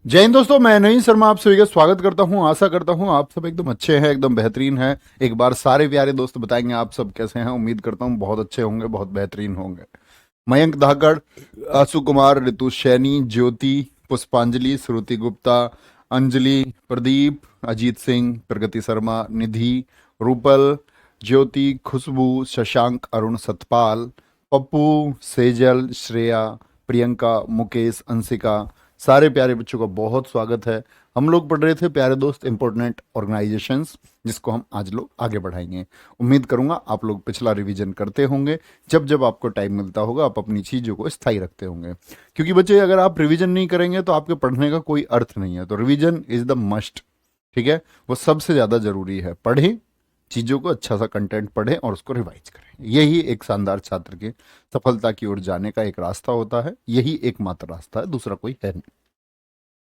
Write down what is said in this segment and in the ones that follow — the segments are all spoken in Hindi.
जय हिंद दोस्तों, मैं नईम शर्मा आप सभी का स्वागत करता हूं। आशा करता हूं आप सब एकदम अच्छे हैं, एकदम बेहतरीन हैं। एक बार सारे प्यारे दोस्त बताएंगे आप सब कैसे हैं। उम्मीद करता हूं बहुत अच्छे होंगे, बहुत बेहतरीन होंगे। मयंक धाकड़, आशु कुमार, ऋतु सैनी, ज्योति, पुष्पांजलि, श्रुति गुप्ता, अंजलि, प्रदीप, अजीत सिंह, प्रगति शर्मा, निधि, रूपल, ज्योति, खुशबू, शशांक, अरुण, सतपाल, पप्पू, सेजल, श्रेया, प्रियंका, मुकेश, अंशिका, सारे प्यारे बच्चों का बहुत स्वागत है। हम लोग पढ़ रहे थे प्यारे दोस्त इंपॉर्टेंट ऑर्गेनाइजेशंस, जिसको हम आज लोग आगे बढ़ाएंगे। उम्मीद करूंगा आप लोग पिछला रिवीजन करते होंगे। जब जब आपको टाइम मिलता होगा आप अपनी चीज़ों को स्थायी रखते होंगे, क्योंकि बच्चे अगर आप रिवीजन नहीं करेंगे तो आपके पढ़ने का कोई अर्थ नहीं है। तो रिवीजन इज द मस्ट, ठीक है। वो सबसे ज़्यादा जरूरी है। पढ़ें चीज़ों को, अच्छा सा कंटेंट पढ़ें और उसको रिवाइज करें। यही एक शानदार छात्र के सफलता की ओर जाने का एक रास्ता होता है। यही एकमात्र रास्ता है, दूसरा कोई है नहीं।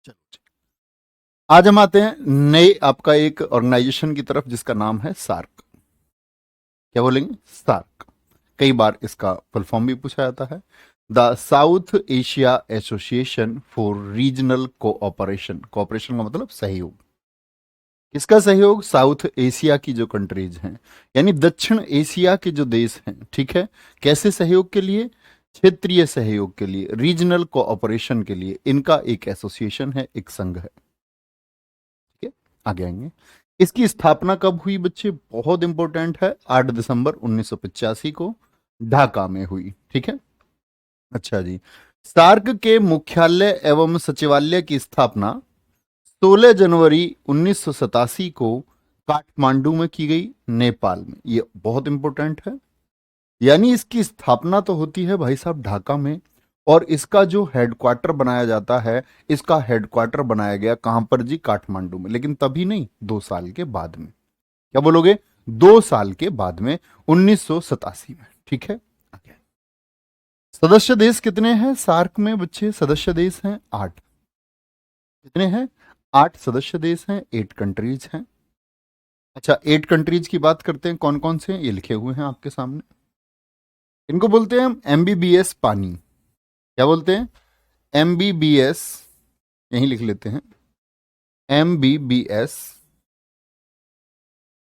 चलो जी। आज हम आते हैं नए आपका एक ऑर्गेनाइजेशन की तरफ, जिसका नाम है सार्क। क्या बोलेंगे? सार्क। कई बार इसका फुल फॉर्म भी पूछा जाता है, the south Asia association for regional cooperation. Cooperation का मतलब सहयोग। किसका सहयोग? साउथ एशिया की जो कंट्रीज हैं, यानी दक्षिण एशिया के जो देश हैं, ठीक है। कैसे सहयोग के लिए? क्षेत्रीय सहयोग के लिए, रीजनल कोऑपरेशन के लिए इनका एक एसोसिएशन है, एक संघ है। ठीक है, आगे आएंगे। इसकी स्थापना कब हुई बच्चे? बहुत इंपॉर्टेंट है। 8 दिसंबर 1985 को ढाका में हुई। ठीक है, अच्छा जी। सार्क के मुख्यालय एवं सचिवालय की स्थापना 16 जनवरी 1987 को काठमांडू में की गई, नेपाल में। ये बहुत इंपॉर्टेंट है। यानी इसकी स्थापना तो होती है भाई साहब ढाका में, और इसका जो हेडक्वार्टर बनाया जाता है, इसका हेडक्वार्टर बनाया गया कहां पर जी? काठमांडू में। लेकिन तभी नहीं, 2 साल के बाद में। क्या बोलोगे? 2 साल के बाद में, 1987 में। ठीक है, आगे। सदस्य देश कितने हैं सार्क में बच्चे? सदस्य देश हैं 8। कितने हैं? 8 सदस्य देश हैं, 8 कंट्रीज हैं। अच्छा, 8 कंट्रीज की बात करते हैं। कौन कौन से हैं? ये लिखे हुए हैं आपके सामने। इनको बोलते हैं हम एमबीबीएस पानी। क्या बोलते हैं? एमबीबीएस, यहीं लिख लेते हैं। एमबीबीएस,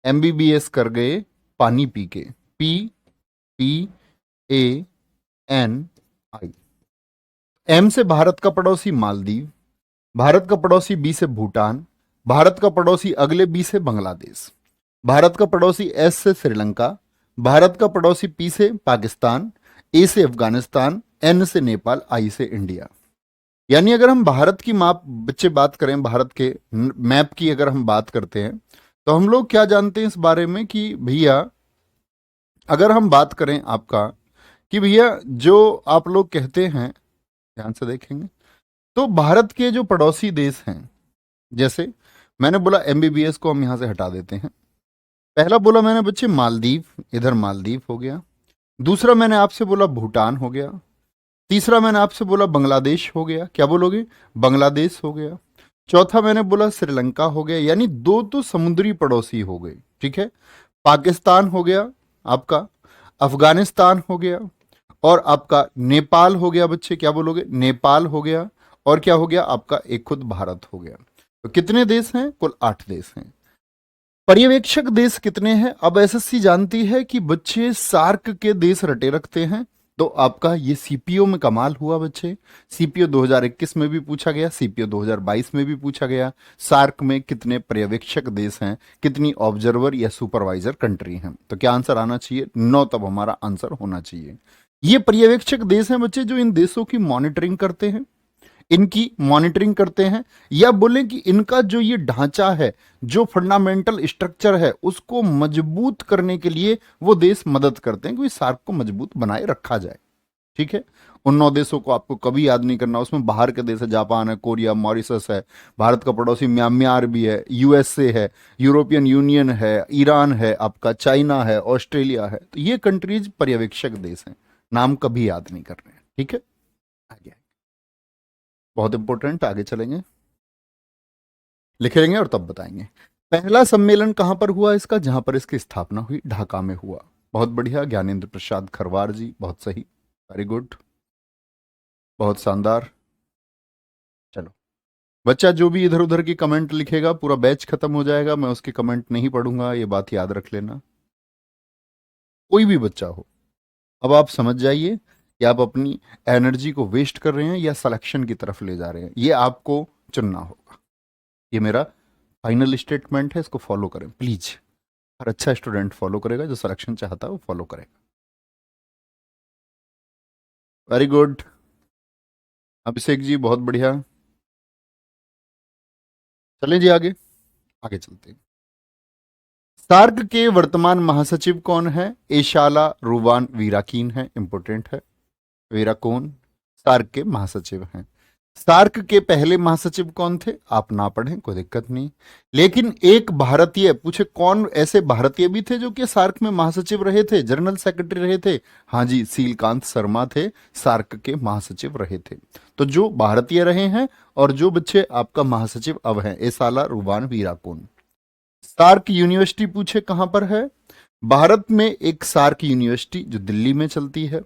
एमबीबीएस कर गए पानी पी के। पी पी ए एन आई। एम से भारत का पड़ोसी मालदीव, भारत का पड़ोसी बी से भूटान, भारत का पड़ोसी अगले बी से बांग्लादेश, भारत का पड़ोसी एस से श्रीलंका, भारत का पड़ोसी पी से पाकिस्तान, ए से अफगानिस्तान, एन से नेपाल, आई से इंडिया। यानी अगर हम भारत की माप बच्चे बात करें, भारत के मैप की अगर हम बात करते हैं, तो हम लोग क्या जानते हैं इस बारे में कि भैया, अगर हम बात करें आपका कि भैया जो आप लोग कहते हैं, ध्यान से देखेंगे तो भारत के जो पड़ोसी देश हैं, जैसे मैंने बोला एमबीबीएस को हम यहां से हटा देते हैं। पहला बोला मैंने बच्चे मालदीव, इधर मालदीव हो गया। दूसरा मैंने आपसे बोला भूटान हो गया। तीसरा मैंने आपसे बोला बांग्लादेश हो गया। क्या बोलोगे? बांग्लादेश हो गया। चौथा मैंने बोला श्रीलंका हो गया, यानी 2 तो समुद्री पड़ोसी हो गए। ठीक है, पाकिस्तान हो गया आपका, अफगानिस्तान हो गया, और आपका नेपाल हो गया बच्चे। क्या बोलोगे? नेपाल हो गया। और क्या हो गया आपका? एक खुद भारत हो गया। तो कितने देश हैं? कुल 8 देश हैं। पर्यवेक्षक देश कितने हैं? अब एसएससी जानती है कि बच्चे सार्क के देश रटे रखते हैं। तो आपका ये सीपीओ में कमाल हुआ बच्चे। सीपीओ 2021 में भी पूछा गया, सीपीओ 2022 में भी पूछा गया। सार्क में कितने पर्यवेक्षक देश हैं, कितनी ऑब्जर्वर या सुपरवाइजर कंट्री हैं? तो क्या आंसर आना चाहिए? 9 तब हमारा आंसर होना चाहिए। ये पर्यवेक्षक देश हैं बच्चे, जो इन देशों की मॉनिटरिंग करते हैं, इनकी मॉनिटरिंग करते हैं, या बोलें कि इनका जो ये ढांचा है, जो फंडामेंटल स्ट्रक्चर है, उसको मजबूत करने के लिए वो देश मदद करते हैं कि सार्क को मजबूत बनाए रखा जाए। ठीक है, उन 9 देशों को आपको कभी याद नहीं करना। उसमें बाहर के देश है, जापान है, कोरिया, मॉरिशस है, भारत का पड़ोसी म्यांमार भी है, यूएसए है, यूरोपियन यूनियन है, ईरान है, आपका चाइना है, ऑस्ट्रेलिया है। तो ये कंट्रीज पर्यवेक्षक देश हैं, नाम कभी याद नहीं कर रहे हैं। ठीक है, आगे बहुत इंपॉर्टेंट, आगे चलेंगे, लिखेंगे और तब बताएंगे। पहला सम्मेलन कहां पर हुआ इसका? जहां पर इसकी स्थापना हुई, ढाका में हुआ। बहुत बढ़िया, ज्ञानेंद्र प्रसाद खरवार जी, बहुत सही, वेरी गुड, बहुत शानदार। चलो, बच्चा जो भी इधर उधर की कमेंट लिखेगा पूरा बैच खत्म हो जाएगा, मैं उसकी कमेंट नहीं पढ़ूंगा, ये बात याद रख लेना, कोई भी बच्चा हो। अब आप समझ जाइए कि आप अपनी एनर्जी को वेस्ट कर रहे हैं या सिलेक्शन की तरफ ले जा रहे हैं, ये आपको चुनना होगा। ये मेरा फाइनल स्टेटमेंट है, इसको फॉलो करें प्लीज। हर अच्छा स्टूडेंट फॉलो करेगा, जो सिलेक्शन चाहता है वो फॉलो करेगा। वेरी गुड अभिषेक जी, बहुत बढ़िया। चलें जी आगे, आगे चलते हैं। सार्क के वर्तमान महासचिव कौन है? एशाला रूवान वीराकीन है, इंपोर्टेंट है। वीराकोन सार्क के महासचिव हैं। सार्क के पहले महासचिव कौन थे? आप ना पढ़ें कोई दिक्कत नहीं, लेकिन एक भारतीय पूछे, कौन ऐसे भारतीय भी थे जो कि सार्क में महासचिव रहे थे, जनरल सेक्रेटरी रहे थे? हाँ जी, सीलकांत शर्मा थे, सार्क के महासचिव रहे थे। तो जो भारतीय रहे हैं और जो बच्चे आपका महासचिव अब हैं, एसाला रूबान वीराकोन। सार्क यूनिवर्सिटी पूछे कहां पर है? भारत में एक सार्क यूनिवर्सिटी जो दिल्ली में चलती है,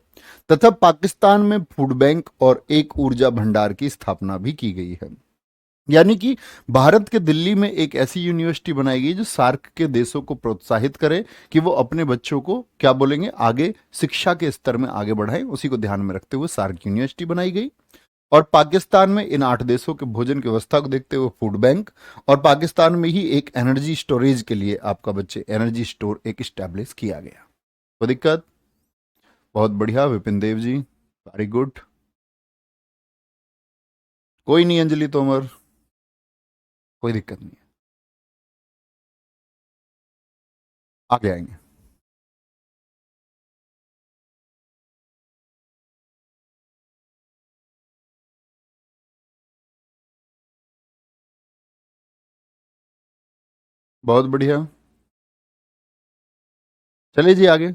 तथा पाकिस्तान में फूड बैंक और एक ऊर्जा भंडार की स्थापना भी की गई है। यानी कि भारत के दिल्ली में एक ऐसी यूनिवर्सिटी बनाई गई जो सार्क के देशों को प्रोत्साहित करे कि वो अपने बच्चों को क्या बोलेंगे, आगे शिक्षा के स्तर में आगे बढ़ाएं, उसी को ध्यान में रखते हुए सार्क यूनिवर्सिटी बनाई गई। और पाकिस्तान में इन 8 देशों के भोजन की व्यवस्था को देखते हुए फूड बैंक, और पाकिस्तान में ही एक एनर्जी स्टोरेज के लिए आपका बच्चे एनर्जी स्टोर एक स्टैब्लिश किया गया। कोई दिक्कत? बहुत बढ़िया विपिन देव जी, वेरी गुड। कोई नहीं अंजलि तोमर, कोई दिक्कत नहीं है, आगे आएंगे। बहुत बढ़िया, चलिए जी आगे।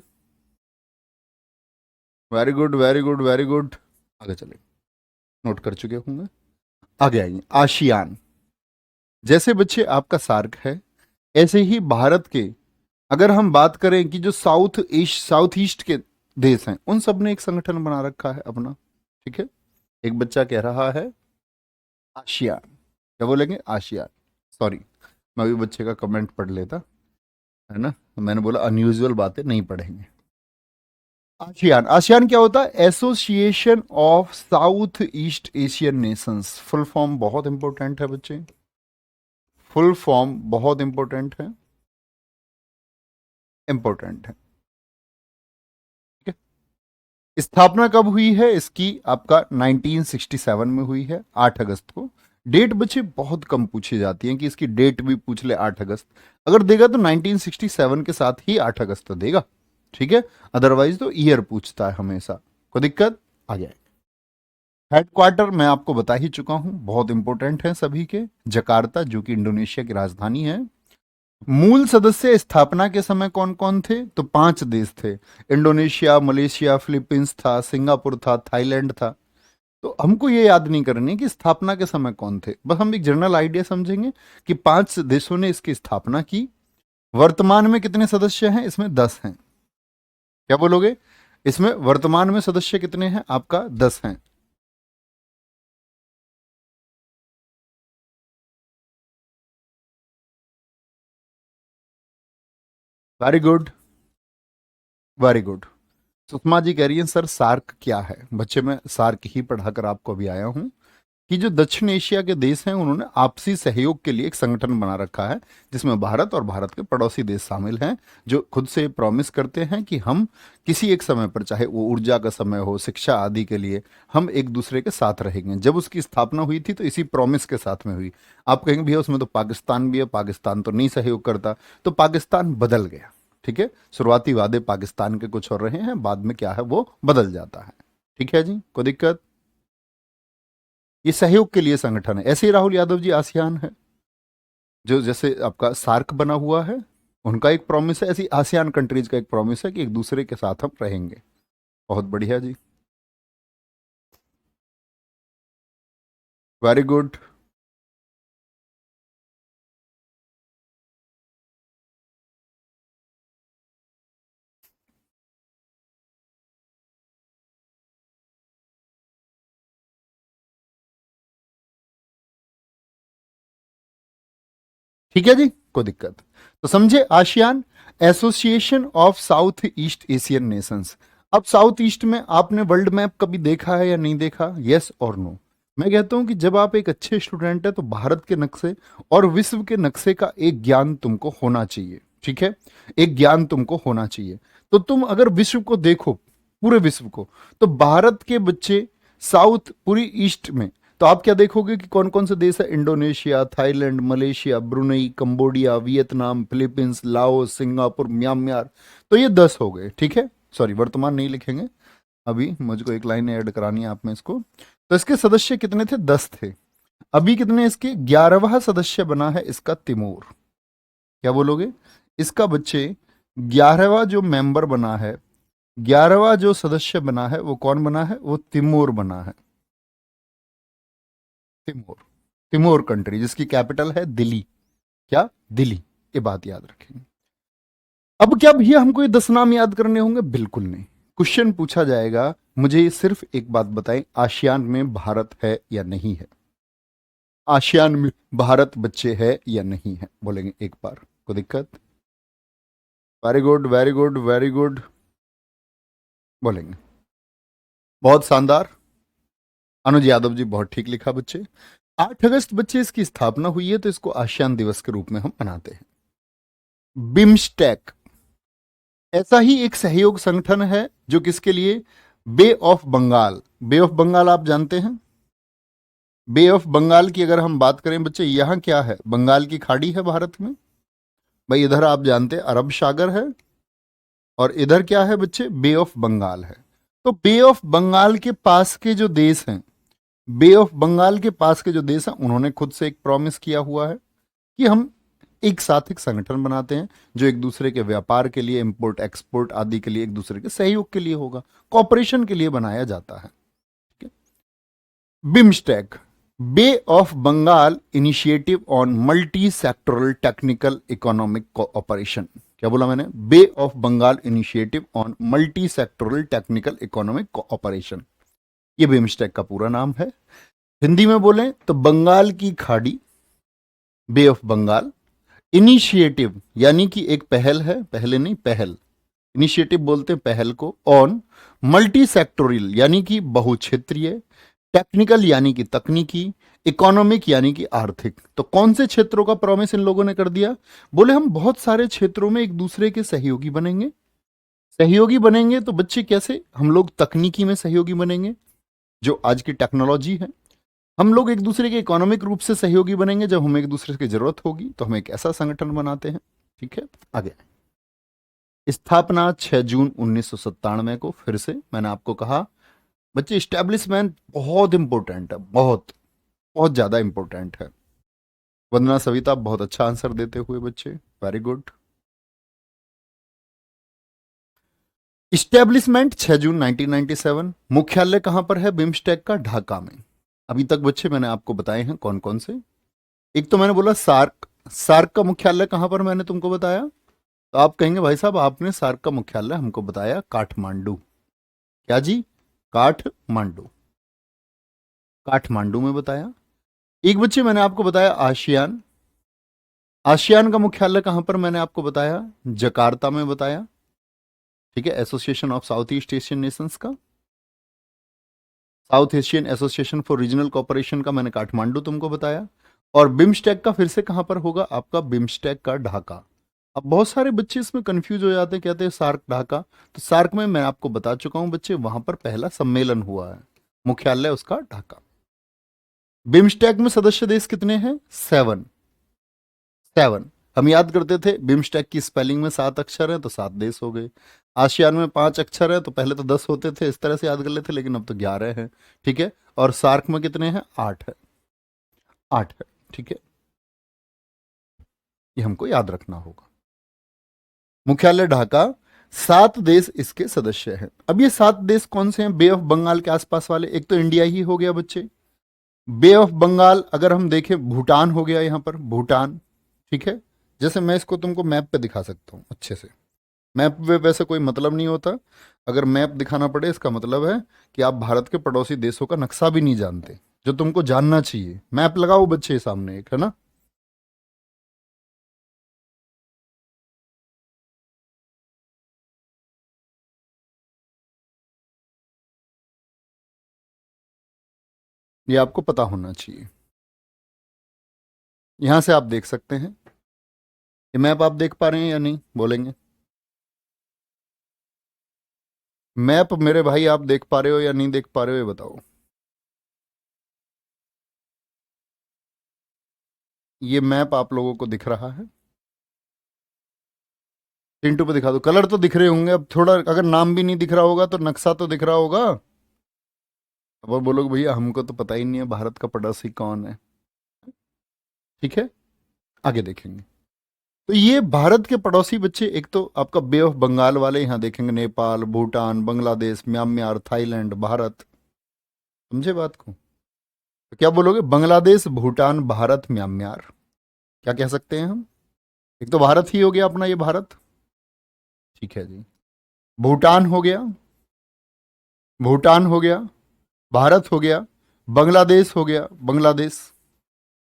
Very good very good very good, आगे चलिए, नोट कर चुके होंगे, आगे आएंगे। आशियान, जैसे बच्चे आपका सार्क है, ऐसे ही भारत के अगर हम बात करें कि जो साउथ ईस्ट के देश हैं, उन सब ने एक संगठन बना रखा है अपना। ठीक है, एक बच्चा कह रहा है आशियान, क्या बोलेंगे? आशियान। सॉरी, मैं भी बच्चे का कमेंट पढ़ लेता, है ना, मैंने बोला अनयूजुअल बातें नहीं पढ़ेंगे। आशियान, आशियान क्या होता है? Association of South East Asian Nations. Full form बहुत इंपॉर्टेंट है बच्चे, फुल फॉर्म बहुत इंपॉर्टेंट है, इंपॉर्टेंट है। ठीक है, स्थापना कब हुई है इसकी? आपका 1967 में हुई है, 8 अगस्त को। डेट बच्चे बहुत कम पूछी जाती है कि इसकी डेट भी पूछ ले 8 अगस्त, अगर देगा तो 1967 के साथ ही 8 अगस्त तो देगा। ठीक है, अदरवाइज तो ईयर पूछता है हमेशा। कोई दिक्कत? आ जाए। हेडक्वार्टर मैं आपको बता ही चुका हूं, बहुत इंपॉर्टेंट है सभी के, जकार्ता जो कि इंडोनेशिया की राजधानी है। मूल सदस्य स्थापना के समय कौन कौन थे? तो 5 देश थे, इंडोनेशिया, मलेशिया, फिलीपींस था, सिंगापुर था, थाईलैंड था। तो हमको ये याद नहीं करनी कि स्थापना के समय कौन थे, बस हम एक जनरल आइडिया समझेंगे कि 5 देशों ने इसकी स्थापना की। वर्तमान में कितने सदस्य हैं? इसमें 10 हैं। क्या बोलोगे? इसमें वर्तमान में सदस्य कितने हैं? आपका 10 हैं। Very good, very good. Sushma ji कह रही हैं सर सार्क क्या है? बच्चे मैं सार्क ही पढ़ाकर आपको अभी आया हूं कि जो दक्षिण एशिया के देश हैं उन्होंने आपसी सहयोग के लिए एक संगठन बना रखा है, जिसमें भारत और भारत के पड़ोसी देश शामिल हैं, जो खुद से प्रॉमिस करते हैं कि हम किसी एक समय पर, चाहे वो ऊर्जा का समय हो, शिक्षा आदि के लिए, हम एक दूसरे के साथ रहेंगे। जब उसकी स्थापना हुई थी तो इसी प्रॉमिस के साथ में हुई। आप कहेंगे भैया उसमें तो पाकिस्तान भी है, पाकिस्तान तो नहीं सहयोग करता, तो पाकिस्तान बदल गया। ठीक है, शुरुआती वादे पाकिस्तान के कुछ और रहे हैं, बाद में क्या है वो बदल जाता है। ठीक है जी, कोई दिक्कत? ये सहयोग के लिए संगठन है। ऐसे ही राहुल यादव जी आसियान है, जो जैसे आपका सार्क बना हुआ है, उनका एक प्रॉमिस है, ऐसी आसियान कंट्रीज का एक प्रॉमिस है कि एक दूसरे के साथ हम रहेंगे। बहुत बढ़िया जी, वेरी गुड। ठीक है जी, कोई दिक्कत? तो समझे, ASEAN, association of South East Asian Nations. अब साउथ ईस्ट में आपने वर्ल्ड मैप कभी देखा है या नहीं देखा, यस और नो? मैं कहता हूं कि जब आप एक अच्छे स्टूडेंट है तो भारत के नक्शे और विश्व के नक्शे का एक ज्ञान तुमको होना चाहिए, ठीक है? एक ज्ञान तुमको होना चाहिए। तो तुम अगर विश्व को देखो, पूरे विश्व को, तो भारत के बच्चे साउथ पूरी ईस्ट में, तो आप क्या देखोगे कि कौन कौन से देश है? Indonesia, Thailand, Malaysia, Brunei, Cambodia, Vietnam, Philippines, Laos, Singapore, Myanmar. तो ये 10 हो गए, ठीक है? सॉरी, वर्तमान नहीं लिखेंगे, अभी मुझको एक लाइन ऐड करानी है आप में इसको। तो इसके सदस्य कितने थे? 10 थे। अभी कितने इसके? 11वां सदस्य बना है इसका तिमोर। क्या बोलोगे? इसका बच्चे 11वां जो मेंबर बना है, 11वां जो सदस्य बना है, वो कौन बना है? वो तिमोर बना है। तिमोर, तिमोर कंट्री, जिसकी कैपिटल है दिल्ली। क्या? दिल्ली। ये बात याद रखेंगे। अब क्या भैया हमको ये 10 नाम याद करने होंगे? बिल्कुल नहीं। क्वेश्चन पूछा जाएगा, मुझे सिर्फ एक बात बताएं, आसियान में भारत है या नहीं है? आसियान में भारत बच्चे है या नहीं है? बोलेंगे एक बार, कोई दिक्कत? Very good, very good, very good, बोलेंगे। बहुत शानदार, अनुज यादव जी बहुत ठीक लिखा बच्चे। 8 अगस्त बच्चे इसकी स्थापना हुई है, तो इसको आसियान दिवस के रूप में हम मनाते हैं। बिम्स्टेक ऐसा ही एक सहयोग संगठन है जो किसके लिए? Bay of Bengal. Bay of Bengal आप जानते हैं? बे ऑफ बंगाल की अगर हम बात करें बच्चे, यहां क्या है? बंगाल की खाड़ी है भारत में भाई। इधर आप जानते हैं अरब सागर है, और इधर क्या है बच्चे? बे ऑफ बंगाल है। तो बे ऑफ बंगाल के पास के जो देश हैं, बे ऑफ बंगाल के पास के जो देश हैं, उन्होंने खुद से एक प्रॉमिस किया हुआ है कि हम एक साथ एक संगठन बनाते हैं जो एक दूसरे के व्यापार के लिए, इंपोर्ट एक्सपोर्ट आदि के लिए, एक दूसरे के सहयोग के लिए होगा, कॉपरेशन के लिए बनाया जाता है। BIMSTEC, bay of Bengal initiative on multi sectoral technical economic cooperation. क्या बोला मैंने? Bay of Bengal initiative on multi sectoral technical economic cooperation, ये बिम्स्टेक का पूरा नाम है। हिंदी में बोलें तो बंगाल की खाड़ी, बे ऑफ बंगाल, इनिशिएटिव यानी कि एक पहल है, पहले नहीं पहल, इनिशिएटिव बोलते हैं पहल को, ऑन मल्टी सेक्टोरियल यानी कि बहुक्षेत्रीय, टेक्निकल यानी कि तकनीकी, इकोनॉमिक यानी कि आर्थिक। तो कौन से क्षेत्रों का प्रॉमिस इन लोगों ने कर दिया? बोले हम बहुत सारे क्षेत्रों में एक दूसरे के सहयोगी बनेंगे। सहयोगी बनेंगे तो बच्चे कैसे? हम लोग तकनीकी में सहयोगी बनेंगे, जो आज की टेक्नोलॉजी है। हम लोग एक दूसरे के इकोनॉमिक रूप से सहयोगी बनेंगे, जब हमें एक दूसरे की जरूरत होगी तो हम एक ऐसा संगठन बनाते हैं, ठीक है? आगे स्थापना 6 जून 1997 को। फिर से मैंने आपको कहा बच्चे, स्टैब्लिशमेंट बहुत इंपॉर्टेंट है, बहुत बहुत ज्यादा इंपॉर्टेंट है। वंदना सविता बहुत अच्छा आंसर देते हुए बच्चे, वेरी गुड। स्टैब्लिशमेंट 6 जून 1997। मुख्यालय कहां पर है बिम्स्टेक का? ढाका में। अभी तक बच्चे मैंने आपको बताए हैं कौन कौन से। एक तो मैंने बोला सार्क, सार्क का मुख्यालय कहां पर मैंने तुमको बताया? तो आप कहेंगे भाई साहब आपने सार्क का मुख्यालय हमको बताया काठमांडू। क्या जी? काठमांडू, काठमांडू में बताया। एक बच्चे मैंने आपको बताया आसियान, आसियान का मुख्यालय कहां पर मैंने आपको बताया? जकार्ता में बताया, ठीक है? Association of South East Asian nations का, South Asian association for regional cooperation का मैंने काठमांडू तुमको बताया। और बिम्स्टेक का फिर से कहां पर होगा आपका? बिम्स्टेक का ढाका। अब बहुत सारे बच्चे इसमें कंफ्यूज हो जाते हैं, कहते हैं सार्क ढाका। तो सार्क में मैं आपको बता चुका हूं बच्चे, वहां पर पहला सम्मेलन हुआ है, मुख्यालय उसका ढाका। बिम्स्टेक में सदस्य देश कितने हैं? 7। 7 हम याद करते थे, बिम्स्टेक की स्पेलिंग में 7 अक्षर हैं तो 7 देश हो गए। आसियान में 5 अक्षर हैं तो पहले तो 10 होते थे, इस तरह से याद कर लेते, लेकिन अब तो 11 हैं, ठीक है? और सार्क में कितने हैं? 8 है, 8 है, ठीक है? ये हमको याद रखना होगा। मुख्यालय ढाका, 7 देश इसके सदस्य हैं। अब ये 7 देश कौन से हैं? बे ऑफ बंगाल के आसपास वाले। एक तो इंडिया ही हो गया बच्चे, बे ऑफ बंगाल। अगर हम देखें, भूटान हो गया यहां पर, भूटान, ठीक है? जैसे मैं इसको तुमको मैप पे दिखा सकता हूं अच्छे से। मैप पे वैसे कोई मतलब नहीं होता, अगर मैप दिखाना पड़े इसका मतलब है कि आप भारत के पड़ोसी देशों का नक्शा भी नहीं जानते, जो तुमको जानना चाहिए। मैप लगाओ बच्चे सामने एक, है ना? ये आपको पता होना चाहिए। यहां से आप देख सकते हैं। ये मैप आप देख पा रहे हैं या नहीं, बोलेंगे? मैप मेरे भाई आप देख पा रहे हो या नहीं देख पा रहे हो, ये बताओ। ये मैप आप लोगों को दिख रहा है? चिंटू पे दिखा दो, कलर तो दिख रहे होंगे। अब थोड़ा अगर नाम भी नहीं दिख रहा होगा तो नक्शा तो दिख रहा होगा। अब वो बोलोगे भैया हमको तो पता ही नहीं है भारत का पड़ोसी कौन है। ठीक है, आगे देखेंगे। तो ये भारत के पड़ोसी बच्चे, एक तो आपका बे ऑफ बंगाल वाले यहाँ देखेंगे, नेपाल, भूटान, बांग्लादेश, म्यांमार, थाईलैंड, भारत। समझे बात को? तो क्या बोलोगे? बांग्लादेश, भूटान, भारत, म्यांमार। क्या कह सकते हैं हम? एक तो भारत ही हो गया अपना, ये भारत। ठीक है जी। भूटान हो गया, भूटान हो गया, भारत हो गया, बांग्लादेश हो गया, बांग्लादेश,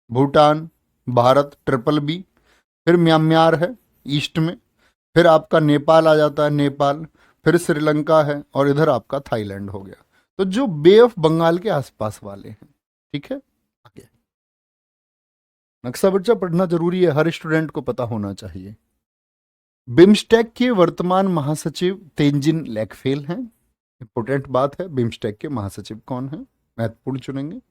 भूटान, भारत, ट्रिपल बी। फिर म्यांमार है ईस्ट में। फिर आपका नेपाल आ जाता है, नेपाल। फिर श्रीलंका है, और इधर आपका थाईलैंड हो गया। तो जो बे ऑफ बंगाल के आसपास वाले हैं। ठीक है, आगे। नक्शा बच्चा पढ़ना जरूरी है, हर स्टूडेंट को पता होना चाहिए। बिम्स्टेक के वर्तमान महासचिव तेंजिन लेकफेल हैं। इंपोर्टेंट बात है, बिम्स्टेक के महासचिव कौन है, महत्वपूर्ण चुनेंगे।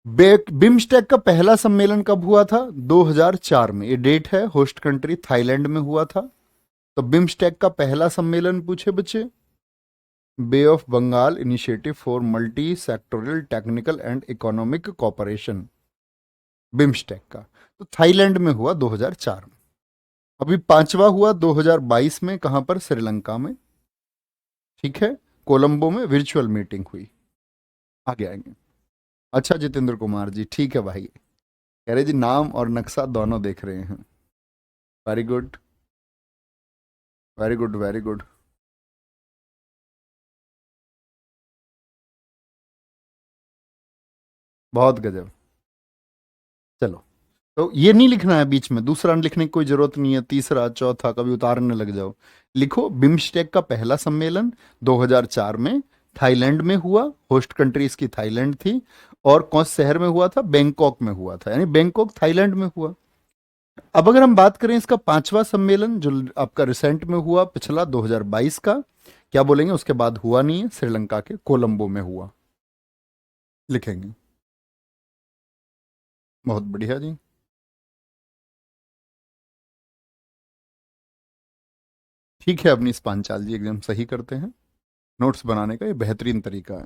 बिम्स्टेक का पहला सम्मेलन कब हुआ था? 2004 में। ये डेट है, होस्ट कंट्री थाईलैंड में हुआ था। तो बिम्स्टेक का पहला सम्मेलन पूछे बच्चे, bay of Bengal initiative for multi sectorial technical and economic cooperation, BIMSTEC का। तो थाईलैंड में हुआ 2004 में। अभी पांचवा हुआ 2022 में, कहां पर? श्रीलंका में। ठीक है, कोलंबो में वर्चुअल मीटिंग हुई। आगे आएंगे। अच्छा जितेंद्र कुमार जी, ठीक है भाई, कह रहे जी नाम और नक्शा दोनों देख रहे हैं। Very good, very good, very good. बहुत गजब। चलो, तो ये नहीं लिखना है बीच में, दूसरा लिखने की कोई जरूरत नहीं है, तीसरा चौथा कभी उतारने लग जाओ। लिखो बिम्स्टेक का पहला सम्मेलन 2004 में थाईलैंड में हुआ, होस्ट कंट्री इसकी थाईलैंड थी। और कौन से शहर में हुआ था? बैंकॉक में हुआ था, यानी बैंकॉक थाईलैंड में हुआ। अब अगर हम बात करें इसका पांचवा सम्मेलन जो आपका रिसेंट में हुआ, पिछला 2022 का, क्या बोलेंगे? उसके बाद हुआ नहीं है, श्रीलंका के कोलंबो में हुआ, लिखेंगे। बहुत बढ़िया जी। ठीक है, अपनी पांचाल जी एकदम सही करते हैं। नोट्स बनाने का ये बेहतरीन तरीका है।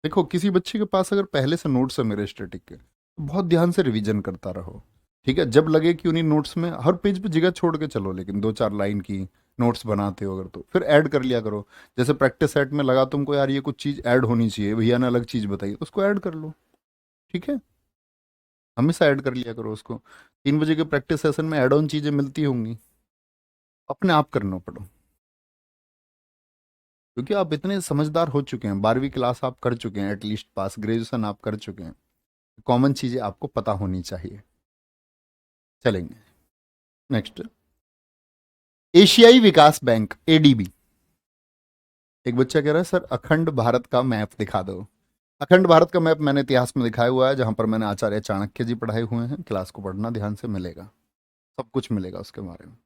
देखो, किसी बच्चे के पास अगर पहले से नोट्स है मेरे स्टैटिक के, तो बहुत ध्यान से रिवीजन करता रहो। ठीक है, जब लगे कि उन्हीं नोट्स में हर पेज पे जगह छोड़ के चलो, लेकिन दो चार लाइन की नोट्स बनाते हो अगर, तो फिर ऐड कर लिया करो। जैसे प्रैक्टिस सेट में लगा तुमको, यार ये कुछ चीज़ ऐड होनी चाहिए, भैया ने अलग चीज़ बताई, तो उसको ऐड कर लो। ठीक है, हमेशा ऐड कर लिया करो उसको। 3 बजे के प्रैक्टिस सेशन में ऐड ऑन चीज़ें मिलती होंगी, अपने आप करना पड़ो। क्योंकि आप इतने समझदार हो चुके हैं, 12वीं क्लास आप कर चुके हैं, एटलीस्ट पास, ग्रेजुएशन आप कर चुके हैं, कॉमन चीजें आपको पता होनी चाहिए। चलेंगे नेक्स्ट। एशियाई विकास बैंक, एडीबी। एक बच्चा कह रहा है सर अखंड भारत का मैप दिखा दो। अखंड भारत का मैप मैंने इतिहास में दिखाया हुआ है, जहां पर मैंने आचार्य चाणक्य जी पढ़ाए हुए हैं। क्लास को पढ़ना ध्यान से, मिलेगा, सब कुछ मिलेगा उसके बारे में।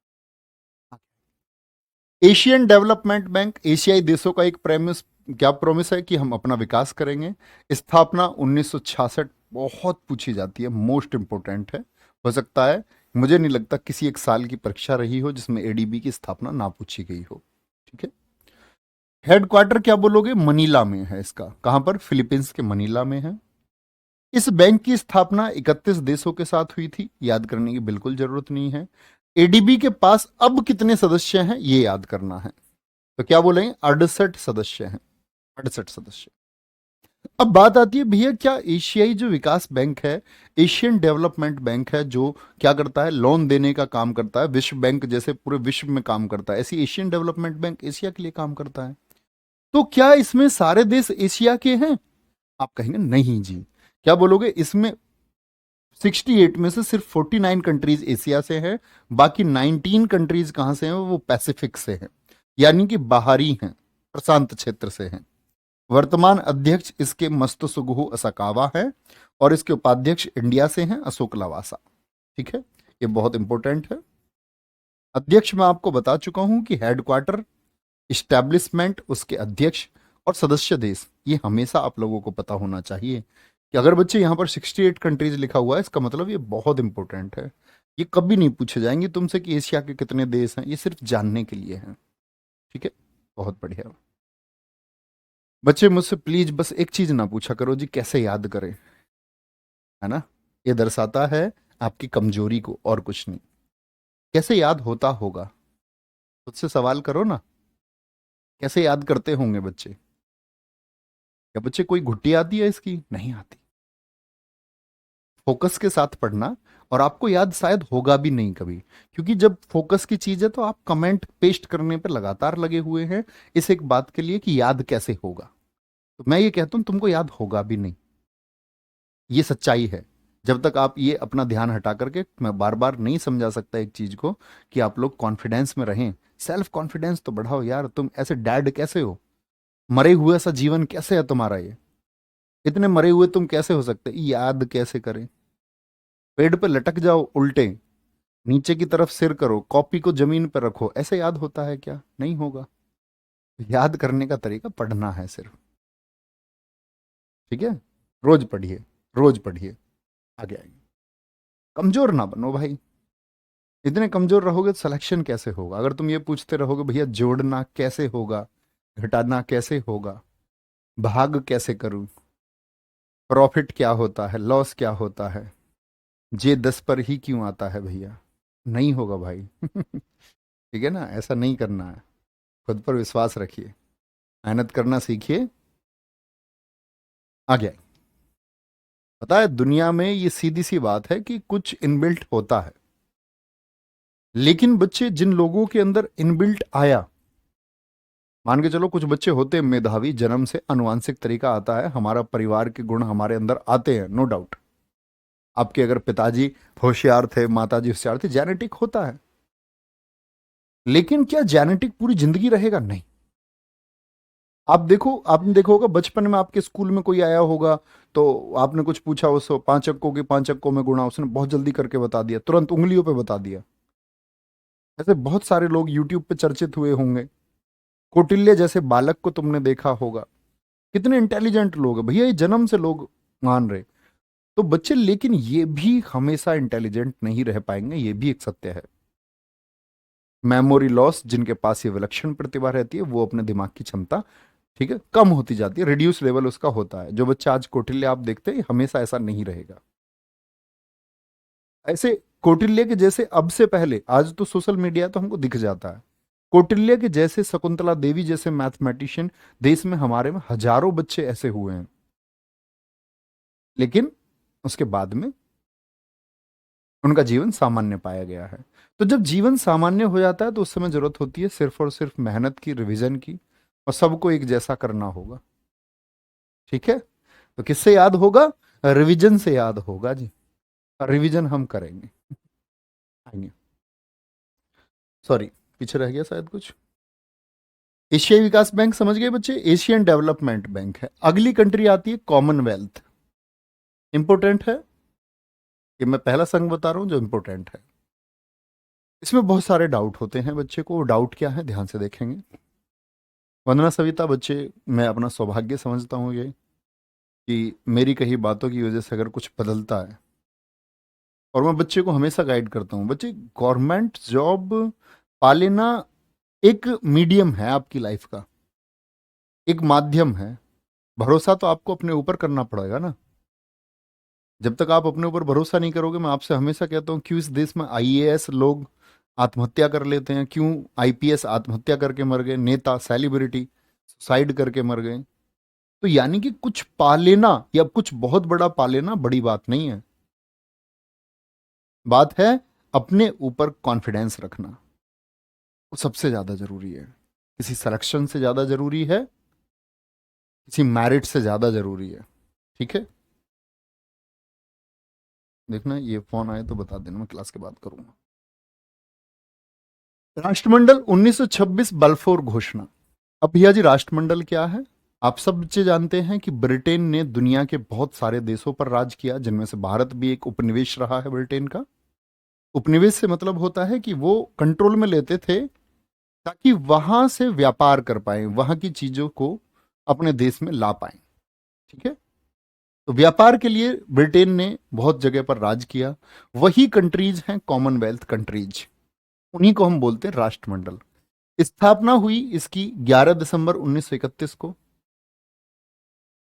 एशियन डेवलपमेंट बैंक, एशियाई देशों का एक प्रेमिस, क्या प्रोमिस है कि हम अपना विकास करेंगे। स्थापना 1966, बहुत पूछी जाती है, मोस्ट इंपोर्टेंट है। हो सकता है, मुझे नहीं लगता किसी एक साल की परीक्षा रही हो जिसमें एडीबी की स्थापना ना पूछी गई हो। ठीक है, हेडक्वार्टर क्या बोलोगे? मनीला में है इसका। कहां पर? फिलीपींस के मनीला में है। इस बैंक की स्थापना 31 देशों के साथ हुई थी, याद करने की बिल्कुल जरूरत नहीं है। एडीबी के पास अब कितने सदस्य हैं ये याद करना है। तो क्या बोलेंगे? 68 सदस्य हैं, 68 सदस्य। अब बात आती है भैया, क्या एशियाई जो विकास बैंक है, एशियन डेवलपमेंट बैंक है, जो क्या करता है? लोन देने का काम करता है, विश्व बैंक जैसे पूरे विश्व में काम करता है, ऐसी एशियन डेवलपमेंट बैंक एशिया के लिए काम करता है। तो क्या इसमें सारे देश एशिया के हैं? आप कहेंगे नहीं जी। क्या बोलोगे? इसमें 68 में से सिर्फ 49 कंट्रीज एशिया से हैं, बाकी 19 कंट्रीज कहां से हैं? वो पैसिफिक से हैं, यानी कि बाहरी हैं, प्रशांत क्षेत्र से हैं। वर्तमान अध्यक्ष इसके मस्तसुगुहु असाकावा है और इसके उपाध्यक्ष इंडिया से हैं अशोक लवासा। ठीक है, ये बहुत इंपॉर्टेंट है। अध्यक्ष मैं आपको बता चुका हूं कि हेडक्वार्टर, इस्टेब्लिशमेंट, उसके अध्यक्ष और सदस्य देश, ये हमेशा आप लोगों को पता होना चाहिए कि अगर बच्चे यहां पर 68 कंट्रीज लिखा हुआ है, इसका मतलब ये बहुत इंपॉर्टेंट है। ये कभी नहीं पूछे जाएंगे तुमसे कि एशिया के कितने देश हैं, ये सिर्फ जानने के लिए है। ठीक है, बहुत बढ़िया। बच्चे मुझसे प्लीज बस एक चीज ना पूछा करो जी कैसे याद करें, है ना, ये दर्शाता है आपकी कमजोरी को और कुछ नहीं। कैसे याद होता होगा, खुद से सवाल करो ना, कैसे याद करते होंगे बच्चे? क्या बच्चे कोई घुट्टी आती है इसकी? नहीं आती। फोकस के साथ पढ़ना, और आपको याद शायद होगा भी नहीं कभी, क्योंकि जब फोकस की चीज है तो आप कमेंट पेस्ट करने पर लगातार लगे हुए हैं इस एक बात के लिए कि याद कैसे होगा। तो मैं ये कहता हूं तुमको याद होगा भी नहीं, ये सच्चाई है। जब तक आप ये अपना ध्यान हटा करके, मैं बार बार नहीं समझा सकता एक चीज को, कि आप लोग कॉन्फिडेंस में रहें, सेल्फ कॉन्फिडेंस तो बढ़ाओ यार। तुम ऐसे डैड कैसे हो? मरे हुए सा जीवन कैसे है तुम्हारा? ये इतने मरे हुए तुम कैसे हो सकते? याद कैसे करें? पेड़ पे लटक जाओ उल्टे, नीचे की तरफ सिर करो, कॉपी को जमीन पर रखो, ऐसे याद होता है क्या? नहीं होगा। याद करने का तरीका पढ़ना है सिर्फ। ठीक है, रोज पढ़िए, रोज पढ़िए, आगे आएंगे। कमजोर ना बनो भाई, इतने कमजोर रहोगे तो सिलेक्शन कैसे होगा? अगर तुम ये पूछते रहोगे भैया जोड़ना कैसे होगा, घटाना कैसे होगा, भाग कैसे करूं, प्रॉफिट क्या होता है, लॉस क्या होता है, जे 10 पर ही क्यों आता है भैया, नहीं होगा भाई। ठीक है ना, ऐसा नहीं करना है। खुद पर विश्वास रखिए, मेहनत करना सीखिए, आगे आइए। पता है दुनिया में ये सीधी सी बात है कि कुछ इनबिल्ट होता है, लेकिन बच्चे जिन लोगों के अंदर इनबिल्ट आया, मान के चलो कुछ बच्चे होते हैं मेधावी, जन्म से अनुवांशिक तरीका आता है, हमारा परिवार के गुण हमारे अंदर आते हैं, नो डाउट। आपके अगर पिताजी होशियार थे, माताजी होशियार थी, जेनेटिक होता है। लेकिन क्या जेनेटिक पूरी जिंदगी रहेगा? नहीं। आप देखो, आपने देखा होगा बचपन में आपके स्कूल में कोई आया होगा, तो आपने कुछ पूछा उसको, 5 अंकों के 5 अंकों में गुणा, उसने बहुत जल्दी करके बता दिया, तुरंत उंगलियों पे बता दिया। ऐसे बहुत सारे लोग यूट्यूब पे चर्चित हुए होंगे। कौटिल्य जैसे बालक को तुमने देखा होगा, कितने इंटेलिजेंट लोग हैं भैया, ये जन्म से लोग मान रहे। तो बच्चे, लेकिन ये भी हमेशा इंटेलिजेंट नहीं रह पाएंगे, ये भी एक सत्य है। मेमोरी लॉस, जिनके पास ये विलक्षण प्रतिभा रहती है, वो अपने दिमाग की क्षमता, ठीक है, कम होती जाती है, रिड्यूस लेवल उसका होता है। जो बच्चा आज कौटिल्य आप देखते हैं, हमेशा ऐसा नहीं रहेगा। ऐसे कौटिल्य के जैसे, अब से पहले, आज तो सोशल मीडिया तो हमको दिख जाता है, कौटिल्य के जैसे, शकुंतला देवी जैसे मैथमेटिशियन देश में हमारे में हजारों बच्चे ऐसे हुए हैं, लेकिन उसके बाद में उनका जीवन सामान्य पाया गया है। तो जब जीवन सामान्य हो जाता है तो उस समय जरूरत होती है सिर्फ और सिर्फ मेहनत की, रिवीजन की, और सबको एक जैसा करना होगा। ठीक है, तो किससे याद होगा? रिवीजन से याद होगा जी, रिवीजन हम करेंगे, आएंगे। सॉरी, पीछे रह गया शायद कुछ। एशियाई विकास बैंक समझ गए बच्चे, एशियन डेवलपमेंट बैंक है। अगली कंट्री आती है कॉमनवेल्थ। इंपॉर्टेंट है, ये मैं पहला संघ बता रहा हूं जो इंपॉर्टेंट है। इसमें बहुत सारे डाउट होते हैं बच्चे को, डाउट क्या है ध्यान से देखेंगे। वंदना सविता बच्चे, मैं अपना सौभाग्य समझता हूँ ये, कि मेरी कही बातों की वजह से अगर कुछ बदलता है, और मैं बच्चे को हमेशा गाइड करता हूँ, बच्चे गवर्नमेंट जॉब पा लेना एक मीडियम है आपकी लाइफ का, एक माध्यम है। भरोसा तो आपको अपने ऊपर करना पड़ेगा ना। जब तक आप अपने ऊपर भरोसा नहीं करोगे, मैं आपसे हमेशा कहता हूँ, क्यों इस देश में आईएएस लोग आत्महत्या कर लेते हैं, क्यों आईपीएस आत्महत्या करके मर गए, नेता सेलिब्रिटी सुसाइड करके मर गए? तो यानी कि कुछ पा लेना या कुछ बहुत बड़ा पा लेना बड़ी बात नहीं है, बात है अपने ऊपर कॉन्फिडेंस रखना, वो सबसे ज्यादा जरूरी है। किसी सिलेक्शन से ज्यादा जरूरी है, किसी मैरिट से ज्यादा जरूरी है। ठीक है, देखना ये फोन आए तो बता देना, मैं क्लास के बाद करूंगा। राष्ट्रमंडल 1926 बल्फोर घोषणा। अब भैया जी राष्ट्रमंडल क्या है? आप सब बच्चे जानते हैं कि ब्रिटेन ने दुनिया के बहुत सारे देशों पर राज किया, जिनमें से भारत भी एक उपनिवेश रहा है ब्रिटेन का। उपनिवेश से मतलब होता है कि वो कंट्रोल में लेते थे ताकि वहां से व्यापार कर पाए, वहां की चीजों को अपने देश में ला पाए। ठीक है, तो व्यापार के लिए ब्रिटेन ने बहुत जगह पर राज किया। वही कंट्रीज हैं कॉमनवेल्थ कंट्रीज, उन्हीं को हम बोलते हैं राष्ट्रमंडल। स्थापना हुई इसकी 11 दिसंबर 1931 को।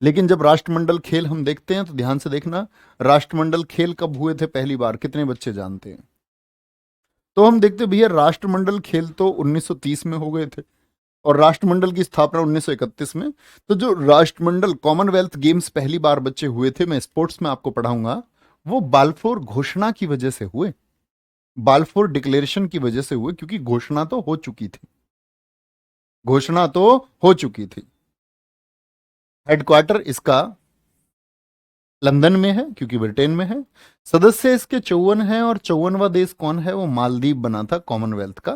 लेकिन जब राष्ट्रमंडल खेल हम देखते हैं तो ध्यान से देखना, राष्ट्रमंडल खेल कब हुए थे पहली बार, कितने बच्चे जानते हैं? तो हम देखते भैया, राष्ट्रमंडल खेल तो 1930 में हो गए थे और राष्ट्रमंडल की स्थापना 1931 में। तो जो राष्ट्रमंडल कॉमनवेल्थ गेम्स पहली बार बच्चे हुए थे, मैं स्पोर्ट्स में आपको पढ़ाऊंगा, वो बाल्फोर घोषणा की वजह से हुए, बाल्फोर डिक्लेरेशन की वजह से हुए, क्योंकि घोषणा तो हो चुकी थी, घोषणा तो हो चुकी थी। हेडक्वार्टर इसका लंदन में है क्योंकि ब्रिटेन में है। सदस्य इसके 54 हैं और 54वां देश कौन है? वो मालदीव बना था कॉमनवेल्थ का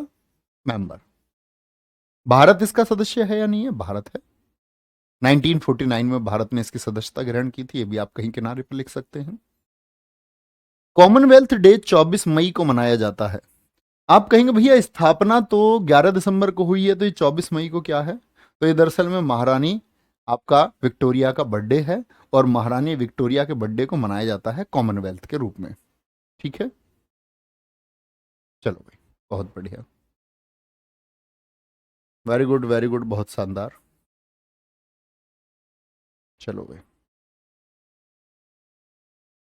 मेंबर। भारत इसका सदस्य है या नहीं है? भारत है। 1949 में भारत ने इसकी सदस्यता ग्रहण की थी, ये भी आप कहीं किनारे पर लिख सकते हैं। कॉमनवेल्थ डे 24 मई को मनाया जाता है। आप कहेंगे भैया स्थापना तो 11 दिसंबर को हुई है, तो ये 24 मई को क्या है? तो ये दरअसल में महारानी आपका विक्टोरिया का बर्थडे है और महारानी विक्टोरिया के बर्थडे को मनाया जाता है कॉमनवेल्थ के रूप में। ठीक है, चलो भाई, बहुत बढ़िया, वेरी गुड वेरी गुड, बहुत शानदार। चलो भाई,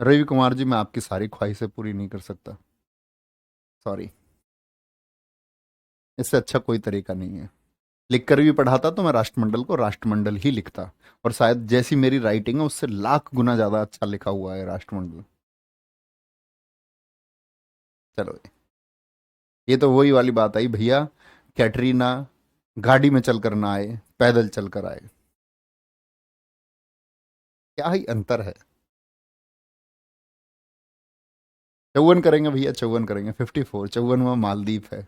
रवि कुमार जी, मैं आपकी सारी ख्वाहिशें पूरी नहीं कर सकता, सॉरी। इससे अच्छा कोई तरीका नहीं है। लिख कर भी पढ़ाता तो मैं राष्ट्रमंडल को राष्ट्रमंडल ही लिखता, और शायद जैसी मेरी राइटिंग है उससे लाख गुना ज्यादा अच्छा लिखा हुआ है राष्ट्रमंडल। चलो, ये तो वही वाली बात आई भैया, कैटरीना गाड़ी में चलकर ना आए, पैदल चलकर आए। क्या ही अंतर है। 54 करेंगे भैया, 54 करेंगे, 54, 54वां मालदीव है।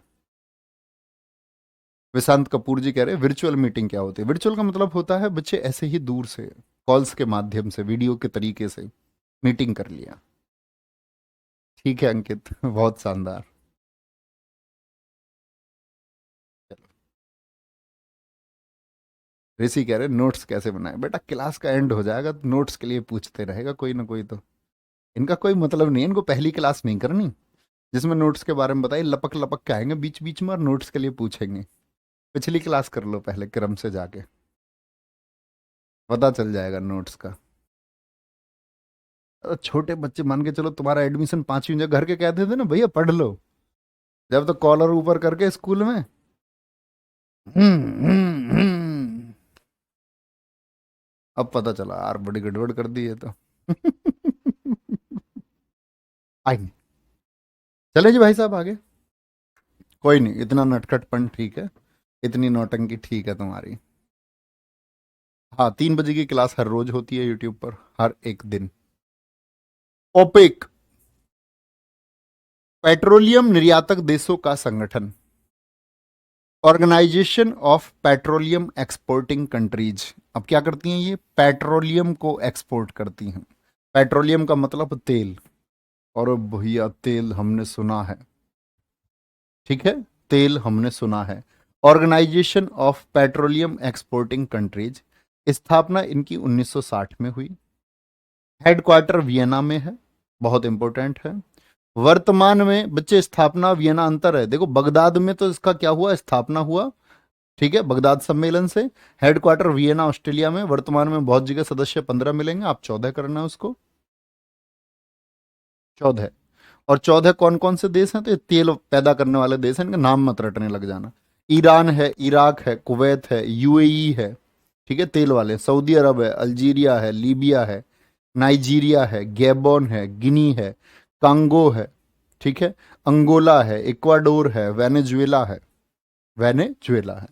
विशांत कपूर जी कह रहे हैं वर्चुअल मीटिंग क्या होती है? वर्चुअल का मतलब होता है बच्चे ऐसे ही दूर से कॉल्स के माध्यम से, वीडियो के तरीके से मीटिंग कर लिया। ठीक है अंकित, बहुत शानदार। ऋषि कह रहे नोट्स कैसे बनाए? बेटा क्लास का एंड हो जाएगा तो नोट्स के लिए पूछते रहेगा कोई ना कोई, तो इनका कोई मतलब नहीं है, इनको पहली क्लास नहीं करनी जिसमें नोट्स के बारे में बताइए, लपक लपक के आएंगे बीच बीच में और नोट्स के लिए पूछेंगे। पिछली क्लास कर लो पहले क्रम से जाके, पता चल जाएगा नोट्स का। छोटे बच्चे मान के चलो, तुम्हारा एडमिशन 5वीं जगह, घर के कहते थे ना भैया पढ़ लो, जब तो कॉलर ऊपर करके स्कूल में हम्म। अब पता चला यार, बड़ी गड़बड़ कर दी है तो। आई नहीं। चले जी भाई साहब आगे। कोई नहीं, इतना नटखटपन ठीक है, इतनी नौटंकी ठीक है तुम्हारी। हाँ, 3 बजे की क्लास हर रोज होती है यूट्यूब पर, हर एक दिन। ओपेक, पेट्रोलियम निर्यातक देशों का संगठन, organisation of petroleum exporting countries. अब क्या करती हैं ये? पेट्रोलियम को एक्सपोर्ट करती हैं। पेट्रोलियम का मतलब तेल, और भैया तेल हमने सुना है, ठीक है, तेल हमने सुना है। Organisation of petroleum exporting countries, स्थापना इनकी 1960 में हुई। हेडक्वार्टर वियना में है, बहुत इंपॉर्टेंट है। वर्तमान में बच्चे स्थापना वियना अंतर है, देखो बगदाद में तो इसका क्या हुआ, स्थापना हुआ, ठीक है, बगदाद सम्मेलन से। हेडक्वार्टर वियना ऑस्ट्रेलिया में। वर्तमान में बहुत जगह सदस्य 15 मिलेंगे, आप 14 करना है उसको, 14। और 14 कौन कौन से देश हैं? तो ये तेल पैदा करने वाले देश हैं, इनका नाम मत रटने लग जाना। ईरान है, इराक है, कुवैत है, यूएई है, ठीक है, तेल वाले। सऊदी अरब है, अल्जीरिया है, लीबिया है, नाइजीरिया है, गैबोन है, गिनी है, कांगो है, ठीक है, अंगोला है, इक्वाडोर है, वेनेजुएला है, वेनेजुएला है।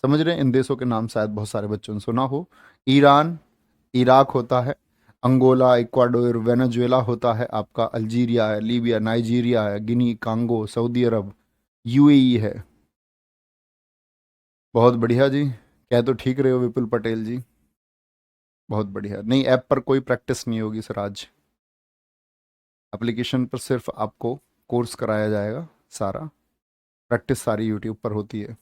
समझ रहे हैं? इन देशों के नाम शायद बहुत सारे बच्चों ने सुना हो। ईरान, इराक होता है, अंगोला, इक्वाडोर, वेनेजुएला होता है आपका, अल्जीरिया है, लीबिया, नाइजीरिया है, गिनी, कांगो, सऊदी अरब, यूएई है। बहुत बढ़िया जी, कह तो ठीक रहे हो विपुल पटेल जी। बहुत बढ़िया। नहीं, ऐप पर कोई प्रैक्टिस नहीं होगी सर आज। एप्लीकेशन पर सिर्फ आपको कोर्स कराया जाएगा सारा। प्रैक्टिस सारी यूट्यूब पर होती है।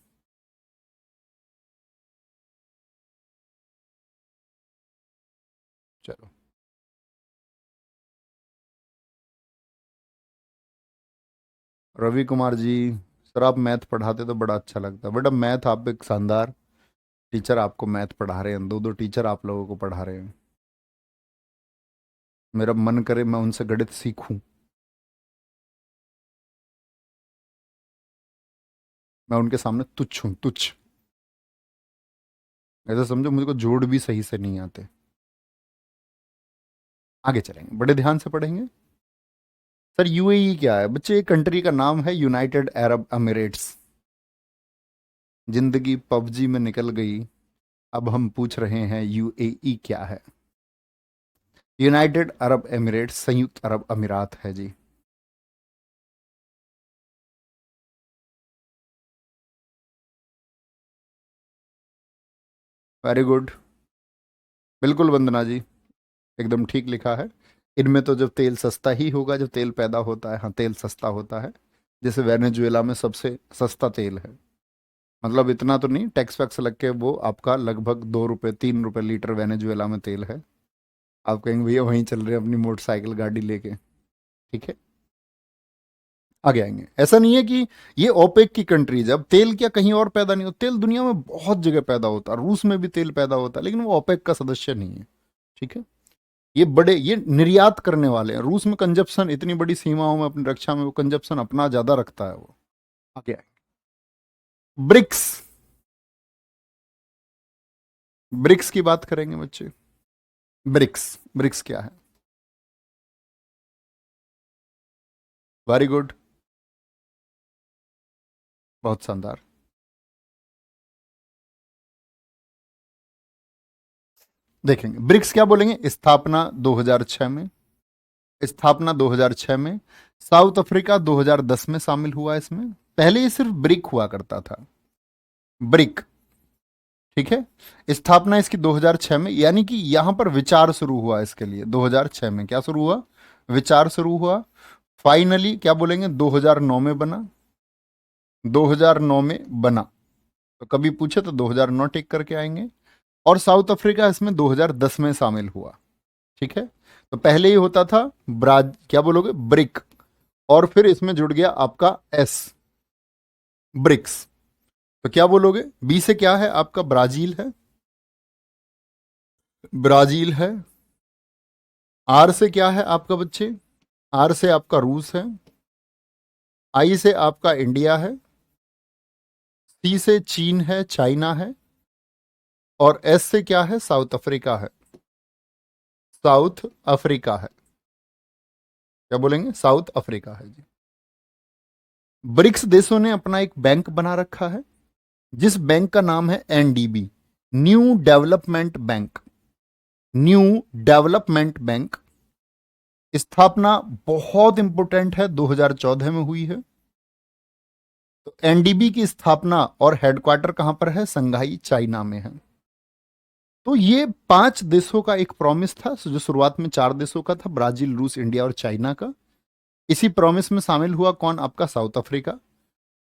चलो। रवि कुमार जी, सर आप मैथ पढ़ाते तो बड़ा अच्छा लगता। बेटा मैथ, आप एक शानदार टीचर, आपको मैथ पढ़ा रहे हैं, दो दो टीचर आप लोगों को पढ़ा रहे हैं। मेरा मन करे मैं उनसे गणित सीखूं। मैं उनके सामने तुच्छ हूं, तुच्छ। ऐसा समझो मुझको जोड़ भी सही से नहीं आते। आगे चलेंगे, बड़े ध्यान से पढ़ेंगे। सर यूएई क्या है बच्चे? एक कंट्री का नाम है, यूनाइटेड अरब अमीरेट्स। जिंदगी पबजी में निकल गई। अब हम पूछ रहे हैं यूएई क्या है। यूनाइटेड अरब एमिरेट्स संयुक्त अरब अमीरात है जी। Very good. बिल्कुल वंदना जी, एकदम ठीक लिखा है। इनमें तो जब तेल सस्ता ही होगा, जब तेल पैदा होता है, हाँ तेल सस्ता होता है। जैसे वेनेजुएला में सबसे सस्ता तेल है। मतलब इतना तो नहीं, टैक्स वैक्स लग के वो आपका लगभग 2 रुपये 3 रुपये लीटर वेनेजुएला में तेल है। आप कहेंगे भैया वहीं चल रहे हैं अपनी मोटरसाइकिल गाड़ी लेके। ठीक है, आगे आएंगे। ऐसा नहीं है कि ये ओपेक की कंट्रीज है। अब तेल क्या कहीं और पैदा नहीं होता? तेल दुनिया में बहुत जगह पैदा होता है, रूस में भी तेल पैदा होता है, लेकिन वो ओपेक का सदस्य नहीं है। ठीक है, ये बड़े, ये निर्यात करने वाले हैं। रूस में कंजप्शन इतनी बड़ी सीमाओं में अपनी रक्षा में वो कंजप्शन अपना ज्यादा रखता है वो। आगे आए। ब्रिक्स। ब्रिक्स की बात करेंगे बच्चे। ब्रिक्स, ब्रिक्स क्या है? वेरी गुड, बहुत शानदार। देखेंगे ब्रिक्स क्या बोलेंगे। स्थापना 2006 में। स्थापना 2006 में। साउथ अफ्रीका 2010 में शामिल हुआ इसमें। पहले ये सिर्फ ब्रिक हुआ करता था, ब्रिक। ठीक है, स्थापना इसकी 2006 में, यानी कि यहां पर विचार शुरू हुआ इसके लिए 2006 में। क्या शुरू हुआ? विचार शुरू हुआ। फाइनली क्या बोलेंगे, 2009 में बना। 2009 में बना। तो कभी पूछे तो 2009 टिक करके आएंगे। और साउथ अफ्रीका इसमें 2010 में शामिल हुआ। ठीक है, तो पहले ही होता था ब्राज, क्या बोलोगे, ब्रिक। और फिर इसमें जुड़ गया आपका एस, ब्रिक्स। तो क्या बोलोगे? बी से क्या है आपका? ब्राजील है, ब्राजील है। आर से क्या है आपका बच्चे? आर से आपका रूस है। आई से आपका इंडिया है। सी से चीन है, चाइना है। और एस से क्या है? साउथ अफ्रीका है। साउथ अफ्रीका है। क्या बोलेंगे? साउथ अफ्रीका है जी। ब्रिक्स देशों ने अपना एक बैंक बना रखा है, जिस बैंक का नाम है NDB, new development bank. New development bank. स्थापना बहुत इंपोर्टेंट है, 2014 में हुई है। तो एनडीबी की स्थापना और हेडक्वार्टर कहां पर है? संघाई, चाइना में है। तो ये 5 देशों का एक प्रॉमिस था, जो शुरुआत में 4 देशों का था, ब्राजील, रूस, इंडिया और चाइना का। इसी प्रॉमिस में शामिल हुआ कौन? आपका साउथ अफ्रीका।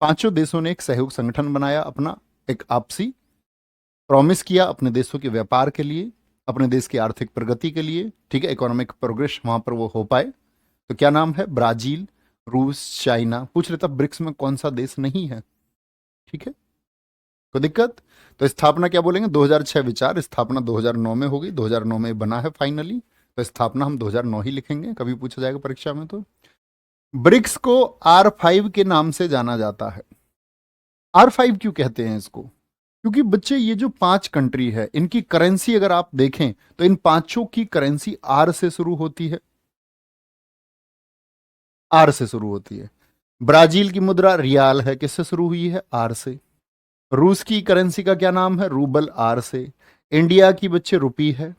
पांचों देशों ने एक सहयोग संगठन बनाया अपना, एक आपसी प्रॉमिस किया अपने देशों के व्यापार के लिए, अपने देश की आर्थिक प्रगति के लिए। ठीक है, इकोनॉमिक प्रोग्रेस वहां पर वो हो पाए। तो क्या नाम है? ब्राजील, रूस, चाइना। पूछ रहे था ब्रिक्स में कौन सा देश नहीं है। ठीक है, कोई दिक्कत? तो स्थापना क्या बोलेंगे? 2006 विचार, स्थापना 2009 में होगी, 2009 में बना है फाइनली। तो स्थापना हम 2009 ही लिखेंगे, कभी पूछा जाएगा परीक्षा में तो। ब्रिक्स को R5 के नाम से जाना जाता है। R5 क्यों कहते हैं इसको? क्योंकि बच्चे ये जो 5 कंट्री है, इनकी करेंसी अगर आप देखें तो इन पांचों की करेंसी आर से शुरू होती है। आर से शुरू होती है। ब्राजील की मुद्रा रियाल है, किससे शुरू हुई है? आर से। रूस की करेंसी का क्या नाम है? रूबल, आर से। इंडिया की बच्चे रुपी है।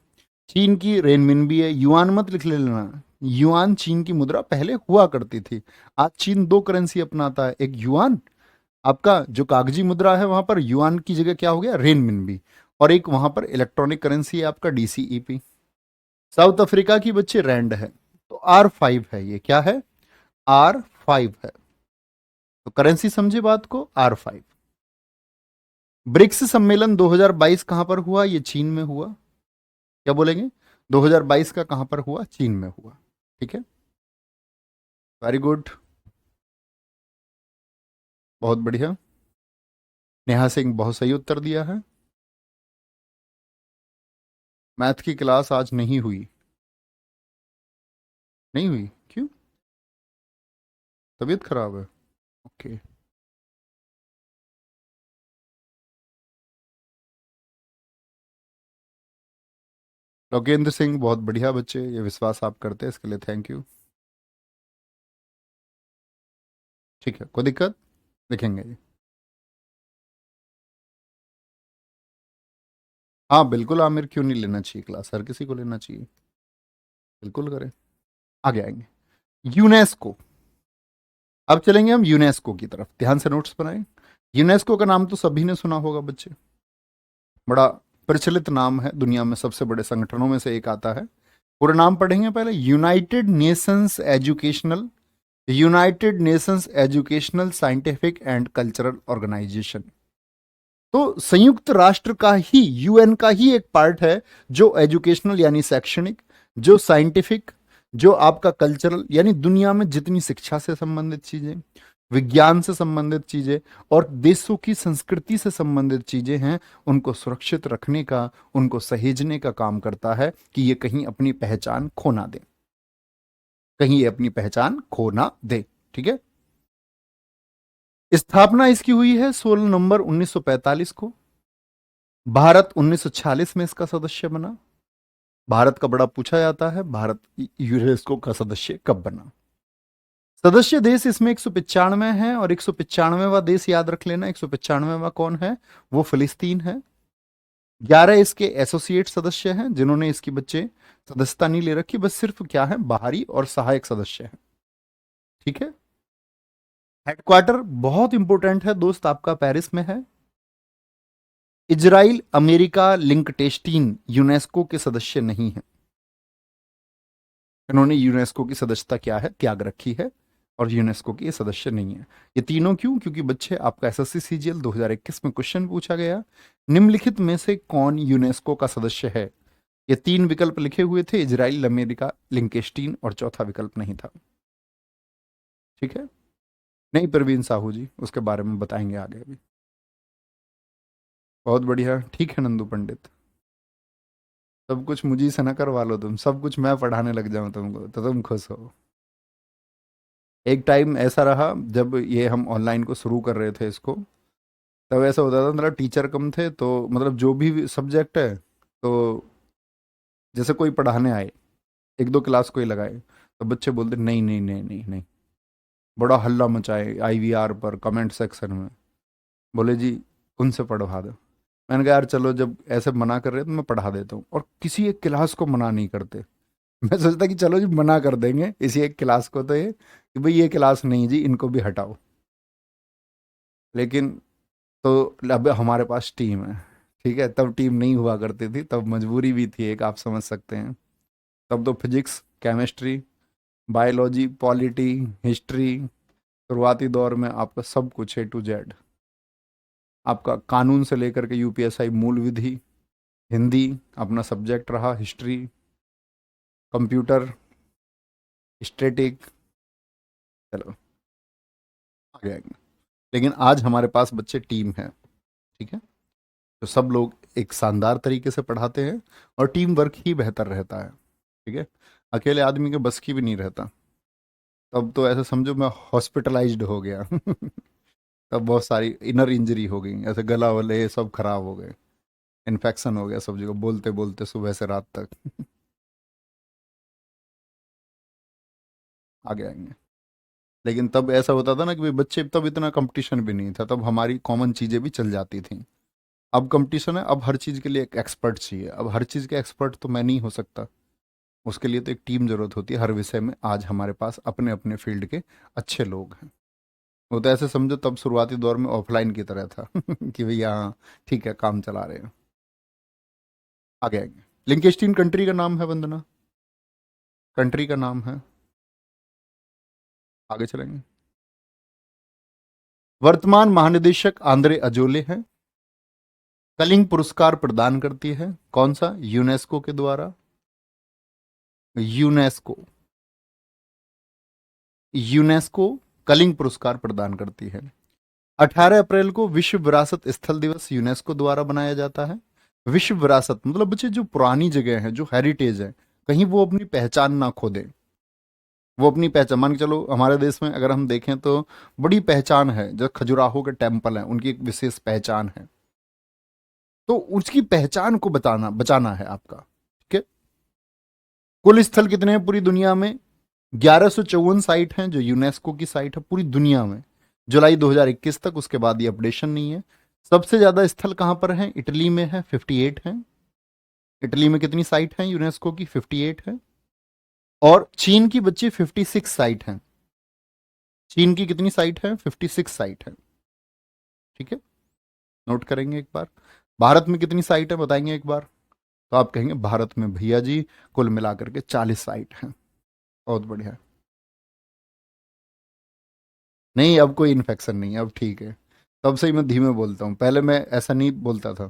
चीन की रेनमिनबी है। युआन मत लिख लेना, युआन चीन की मुद्रा पहले हुआ करती थी। आज चीन 2 करेंसी अपनाता है, एक युआन, आपका जो कागजी मुद्रा है वहां पर युआन की जगह क्या हो गया? रेनमिनबी। और एक वहां पर इलेक्ट्रॉनिक करेंसी है आपका DCEP। साउथ अफ्रीका की बच्चे रैंड है, तो R5 है, ये क्या है, R5 है। तो करेंसी समझे बात को, R5। ब्रिक्स सम्मेलन 2022 कहां पर हुआ, ये चीन में हुआ। क्या बोलेंगे, 2022 का कहां पर हुआ, चीन में हुआ। ठीक है, वेरी गुड, बहुत बढ़िया। नेहा सिंह बहुत सही उत्तर दिया है। मैथ की क्लास आज नहीं हुई, नहीं हुई क्यों, तबीयत खराब है, ओके। लोकेंद्र सिंह बहुत बढ़िया बच्चे, ये विश्वास आप करते हैं, इसके लिए थैंक यू। ठीक है, कोई दिक्कत, लिखेंगे जी। हाँ बिल्कुल, आमिर क्यों नहीं लेना चाहिए क्लास, हर किसी को लेना चाहिए, बिल्कुल करें। आगे आएंगे, यूनेस्को। अब चलेंगे हम यूनेस्को की तरफ, ध्यान से नोट्स बनाएं। यूनेस्को का नाम तो सभी ने सुना होगा बच्चे, बड़ा प्रचलित नाम है, दुनिया में सबसे बड़े संगठनों में से एक आता है। पूरा नाम पढ़ेंगे पहले, United Nations Educational Scientific and Cultural Organization. तो संयुक्त राष्ट्र का ही, UN का ही एक पार्ट है, जो एजुकेशनल यानी शैक्षणिक, जो साइंटिफिक, जो आपका कल्चरल यानी दुनिया में जितनी शिक्षा से संबंधित चीजें, विज्ञान से संबंधित चीजें और देशों की संस्कृति से संबंधित चीजें हैं, उनको सुरक्षित रखने का, उनको सहेजने का काम करता है कि ये कहीं अपनी पहचान खो ना दे, कहीं ये अपनी पहचान खो ना दे। ठीक है, स्थापना इसकी हुई है 16 नवंबर 1945 को। भारत 1946 में इसका सदस्य बना। भारत का बड़ा पूछा जाता है, भारत यूनेस्को का सदस्य कब बना। सदस्य देश इसमें 195 है, और 195वां देश याद रख लेना, 195वां कौन है, वो फिलिस्तीन है। 11 इसके एसोसिएट सदस्य हैं, जिन्होंने इसकी बच्चे सदस्यता नहीं ले रखी, बस सिर्फ क्या है, बाहरी और सहायक सदस्य हैं। ठीक है, हेडक्वार्टर बहुत इंपॉर्टेंट है दोस्त, आपका पेरिस में है। इजराइल, अमेरिका, लिंकटेस्टीन यूनेस्को के सदस्य नहीं है, इन्होंने यूनेस्को की सदस्यता क्या है, त्याग रखी है, और यूनेस्को के ये सदस्य नहीं है। ये तीनों क्यों, क्योंकि बच्चे आपका SSC CGL 2021 में क्वेश्चन पूछा गया, निम्नलिखित में से कौन यूनेस्को का सदस्य है। ये 3 विकल्प लिखे हुए थे, इजराइल, अमेरिका, लिंकेस्टीन, और चौथा विकल्प नहीं था। ठीक है, नहीं प्रवीण साहू जी, उसके बारे में बताएंगे आगे अभी। बहुत बढ़िया, ठीक है नंदू पंडित, सब कुछ मुझी से ना करवा लो तुम, सब कुछ मैं पढ़ाने लग जाऊं तुमको तो तुम खुश हो। एक टाइम ऐसा रहा जब ये हम ऑनलाइन को शुरू कर रहे थे इसको, तब ऐसा होता था, मतलब टीचर कम थे, तो मतलब जो भी सब्जेक्ट है, तो जैसे कोई पढ़ाने आए, एक दो क्लास कोई लगाए, तो बच्चे बोलते नहीं नहीं नहीं नहीं नहीं, बड़ा हल्ला मचाए IVR पर, कमेंट सेक्शन में, बोले जी उनसे पढ़वा दो। मैंने कहा यार चलो, जब ऐसे मना कर रहे हैं तो मैं पढ़ा देता हूँ, और किसी एक क्लास को मना नहीं करते। मैं सोचता कि चलो जी मना कर देंगे इसी एक क्लास को, तो ये कि भाई ये क्लास नहीं जी, इनको भी हटाओ। लेकिन तो अब हमारे पास टीम है। ठीक है, तब टीम नहीं हुआ करती थी, तब मजबूरी भी थी एक, आप समझ सकते हैं। तब तो physics, chemistry, biology, polity, history, शुरुआती दौर में आपका सब कुछ A to Z, आपका कानून से लेकर के UPSI मूल विधि, हिंदी अपना सब्जेक्ट रहा, हिस्ट्री, कंप्यूटर, स्टैटिक, चलो आगे आएंगे। लेकिन आज हमारे पास बच्चे टीम है। ठीक है, तो सब लोग एक शानदार तरीके से पढ़ाते हैं, और टीम वर्क ही बेहतर रहता है। ठीक है, अकेले आदमी के बस की भी नहीं रहता, तब तो ऐसे समझो मैं हॉस्पिटलाइज्ड हो गया तब बहुत सारी इनर इंजरी हो गई, ऐसे गला वाले ये सब खराब हो गए, इन्फेक्शन हो गया सब जगह, बोलते बोलते सुबह से रात तक आगे आएंगे। लेकिन तब ऐसा होता था ना कि भाई बच्चे, तब इतना कंपटीशन भी नहीं था, तब हमारी कॉमन चीज़ें भी चल जाती थी। अब कंपटीशन है, अब हर चीज़ के लिए एक एक्सपर्ट चाहिए, अब हर चीज़ के एक्सपर्ट तो मैं नहीं हो सकता, उसके लिए तो एक टीम जरूरत होती है हर विषय में। आज हमारे पास अपने अपने फील्ड के अच्छे लोग हैं। वो तो ऐसे समझो, तब शुरुआती दौर में ऑफलाइन की तरह था कि भैया हाँ ठीक है, काम चला रहे हैं। आगे आएंगे। लिंकेस्टीन कंट्री का नाम है वंदना, कंट्री का नाम है। आगे चलेंगे। वर्तमान महानिदेशक आंद्रे अजोले हैं। कलिंग पुरस्कार प्रदान करती है कौन सा? यूनेस्को के द्वारा। यूनेस्को, यूनेस्को कलिंग पुरस्कार प्रदान करती है। 18 अप्रैल को विश्व विरासत स्थल दिवस यूनेस्को द्वारा बनाया जाता है। विश्व विरासत मतलब बच्चे जो पुरानी जगह है, जो हेरिटेज है, कहीं वो अपनी पहचान ना खो दे। वो अपनी पहचान, मान के चलो हमारे देश में अगर हम देखें तो बड़ी पहचान है, जो खजुराहो के टेम्पल हैं उनकी एक विशेष पहचान है, तो उसकी पहचान को बताना बचाना है आपका। ठीक है। कुल स्थल कितने हैं पूरी दुनिया में? 1154 साइट हैं जो यूनेस्को की साइट है पूरी दुनिया में, जुलाई 2021 तक। उसके बाद ये अपडेशन नहीं है। सबसे ज्यादा स्थल कहां पर हैं? इटली में है, 58 हैं। इटली में कितनी साइट हैं यूनेस्को की? 58 है। और चीन की बच्ची 56 साइट हैं। चीन की कितनी साइट है? 56 साइट है। ठीक है, नोट करेंगे एक बार। भारत में कितनी साइट है बताएंगे एक बार, तो आप कहेंगे भारत में भैया जी कुल मिलाकर के 40 साइट हैं। बहुत बढ़िया। नहीं, अब कोई इन्फेक्शन नहीं है, अब ठीक है। तब से ही मैं धीमे बोलता हूँ, पहले मैं ऐसा नहीं बोलता था,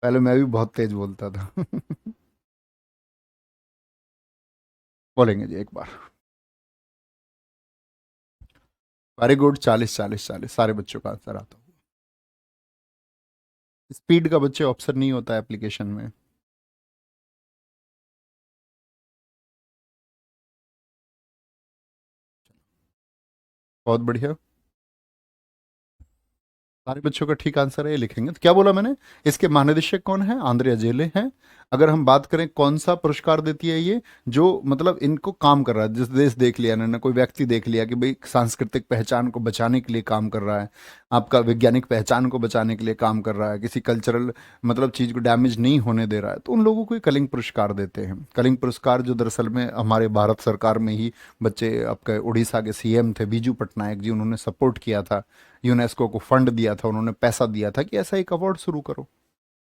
पहले मैं भी बहुत तेज बोलता था। बोलेंगे जी एक बार। वेरी गुड, 40 40 40 सारे बच्चों का आंसर आता है। स्पीड का बच्चे ऑप्शन नहीं होता है एप्लीकेशन में। बहुत बढ़िया, सारे बच्चों का ठीक आंसर है, ये लिखेंगे। तो क्या बोला मैंने? इसके महानिदेशक कौन है? आंद्रे अजेले हैं। अगर हम बात करें कौन सा पुरस्कार देती है ये, जो मतलब इनको काम कर रहा है, जिस देश देख लिया इन्होंने, कोई व्यक्ति देख लिया कि भाई सांस्कृतिक पहचान को बचाने के लिए काम कर रहा है, आपका वैज्ञानिक पहचान को बचाने के लिए काम कर रहा है, किसी कल्चरल मतलब चीज को डैमेज नहीं होने दे रहा है, तो उन लोगों को ये कलिंग पुरस्कार देते हैं। कलिंग पुरस्कार जो दरअसल में हमारे भारत सरकार में ही बच्चे, आपके उड़ीसा के सीएम थे बीजू पटनायक जी, उन्होंने सपोर्ट किया था, यूनेस्को को फंड दिया था, उन्होंने पैसा दिया था कि ऐसा एक अवार्ड शुरू करो।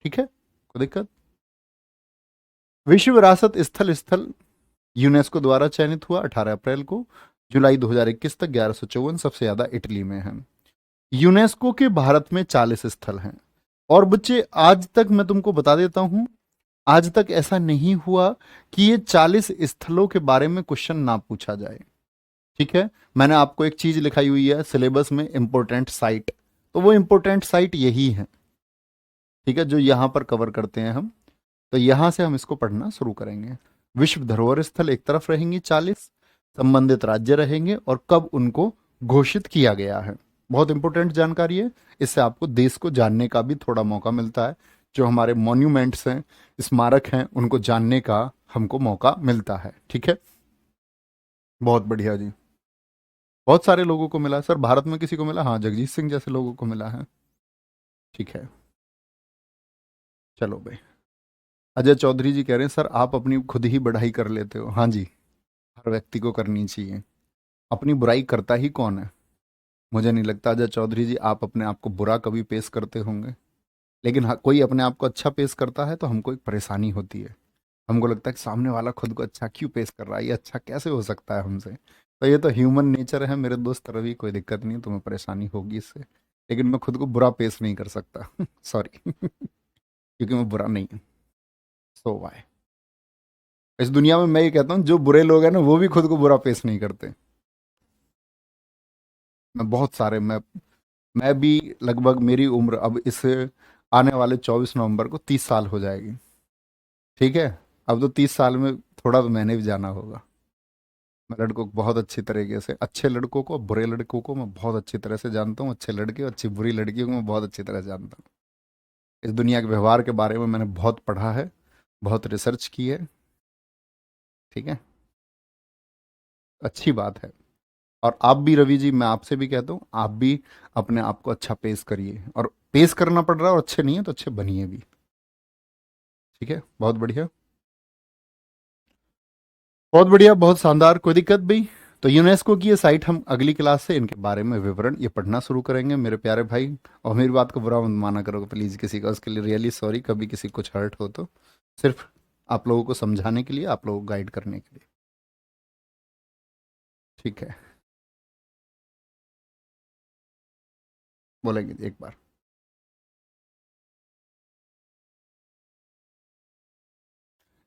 ठीक है, कोई दिक्कत? विश्व विरासत स्थल यूनेस्को द्वारा चयनित हुआ 18 अप्रैल को, जुलाई 2021 तक 1154, सबसे ज्यादा इटली में है। यूनेस्को के भारत में 40 स्थल हैं। और बच्चे आज तक मैं तुमको बता देता हूं, आज तक ऐसा नहीं हुआ कि ये 40 स्थलों के बारे में क्वेश्चन ना पूछा जाए। ठीक है, मैंने आपको एक चीज लिखाई हुई है सिलेबस में, इंपोर्टेंट साइट, तो वो इंपोर्टेंट साइट यही है। ठीक है, जो यहां पर कवर करते हैं हम, तो यहां से हम इसको पढ़ना शुरू करेंगे। विश्व धरोहर स्थल एक तरफ रहेंगी 40, संबंधित राज्य रहेंगे और कब उनको घोषित किया गया है। बहुत इंपॉर्टेंट जानकारी है, इससे आपको देश को जानने का भी थोड़ा मौका मिलता है। जो हमारे मॉन्यूमेंट्स हैं, स्मारक हैं, उनको जानने का हमको मौका मिलता है। ठीक है, बहुत बढ़िया जी। बहुत सारे लोगों को मिला सर, भारत में किसी को मिला? हाँ, जगजीत सिंह जैसे लोगों को मिला है। ठीक है, चलो भाई। अजय चौधरी जी कह रहे हैं सर आप अपनी खुद ही बढ़ाई कर लेते हो। हाँ जी, हर व्यक्ति को करनी चाहिए। अपनी बुराई करता ही कौन है? मुझे नहीं लगता अजय चौधरी जी आप अपने आप को बुरा कभी पेश करते होंगे। लेकिन हाँ, कोई अपने आप को अच्छा पेश करता है तो हमको एक परेशानी होती है। हमको लगता है कि सामने वाला खुद को अच्छा क्यों पेश कर रहा है, ये अच्छा कैसे हो सकता है हमसे। तो ये तो ह्यूमन नेचर है मेरे दोस्त रवि, कोई दिक्कत नहीं, तुम्हें परेशानी होगी इससे। लेकिन मैं खुद को बुरा पेश नहीं कर सकता। सॉरी। क्योंकि मैं बुरा नहीं हूँ। सो वाई, इस दुनिया में मैं ये कहता हूँ जो बुरे लोग हैं ना वो भी खुद को बुरा पेश नहीं करते। मैं बहुत सारे, मैं भी लगभग, मेरी उम्र अब इस आने वाले 24 नवंबर को 30 साल हो जाएगी। ठीक है, अब तो 30 साल में थोड़ा तो मैंने भी जाना होगा। मैं लड़कों को बहुत अच्छी तरीके से, अच्छे लड़कों को बुरे लड़कों को मैं बहुत अच्छी तरह से जानता हूँ, अच्छे लड़के और अच्छी बुरी लड़कियों को मैं बहुत अच्छी तरह से जानता हूँ। इस दुनिया के व्यवहार के बारे में मैंने बहुत पढ़ा है, बहुत रिसर्च की है। ठीक है, अच्छी बात है। और आप भी रवि जी, मैं आपसे भी कहता हूँ, आप भी अपने आप को अच्छा पेश करिए, और पेश करना पड़ रहा है और अच्छे नहीं है तो अच्छे बनिए भी। ठीक है, बहुत बढ़िया, बहुत बढ़िया, बहुत शानदार, कोई दिक्कत भाई। तो यूनेस्को की ये साइट हम अगली क्लास से इनके बारे में विवरण ये पढ़ना शुरू करेंगे मेरे प्यारे भाई। और मेरी बात को बुरा मत माना करो प्लीज़ किसी का, उसके लिए रियली सॉरी, कभी किसी को कुछ हर्ट हो तो। सिर्फ आप लोगों को समझाने के लिए, आप लोगों को गाइड करने के लिए। ठीक है, बोलेंगे एक बार।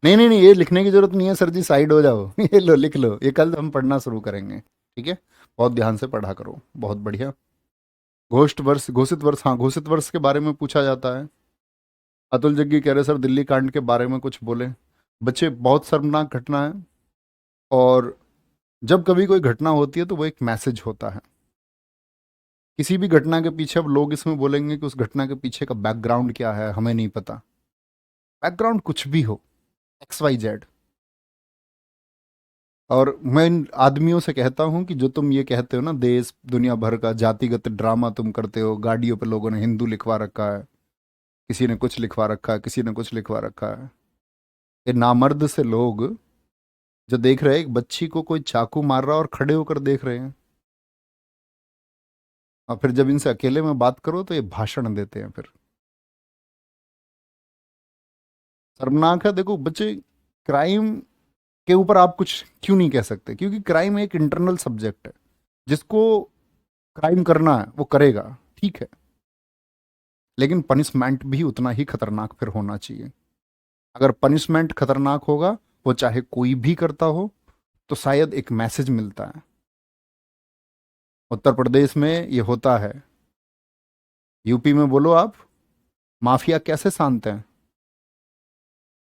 नहीं नहीं नहीं, ये लिखने की जरूरत नहीं है सर जी, साइड हो जाओ। ये लो लिख लो, ये कल हम पढ़ना शुरू करेंगे। ठीक है, बहुत ध्यान से पढ़ा करो, बहुत बढ़िया। घोष्ट वर्ष, घोषित वर्ष, हाँ घोषित वर्ष के बारे में पूछा जाता है। अतुल जग्गी कह रहे सर दिल्ली कांड के बारे में कुछ बोले। बच्चे, बहुत शर्मनाक घटना है, और जब कभी कोई घटना होती है तो वो एक मैसेज होता है। किसी भी घटना के पीछे अब लोग इसमें बोलेंगे कि उस घटना के पीछे का बैकग्राउंड क्या है, हमें नहीं पता। बैकग्राउंड कुछ भी हो, एक्स वाई जेड। और मैं इन आदमियों से कहता हूं कि जो तुम ये कहते हो ना, देश दुनिया भर का जातिगत ड्रामा तुम करते हो, गाड़ियों पे लोगों ने हिंदू लिखवा रखा है, किसी ने कुछ लिखवा रखा है, किसी ने कुछ लिखवा रखा है। ये नामर्द से लोग जो देख रहे हैं एक बच्ची को कोई चाकू मार रहा है और खड़े होकर देख रहे हैं, और फिर जब इनसे अकेले में बात करो तो ये भाषण देते हैं। फिर शर्मनाक है। देखो बच्चे, क्राइम के ऊपर आप कुछ क्यों नहीं कह सकते? क्योंकि क्राइम एक इंटरनल सब्जेक्ट है। जिसको क्राइम करना है वो करेगा, ठीक है, लेकिन पनिशमेंट भी उतना ही खतरनाक फिर होना चाहिए। अगर पनिशमेंट खतरनाक होगा, वो चाहे कोई भी करता हो, तो शायद एक मैसेज मिलता है। उत्तर प्रदेश में ये होता है, यूपी में बोलो आप, माफिया कैसे शांत हैं?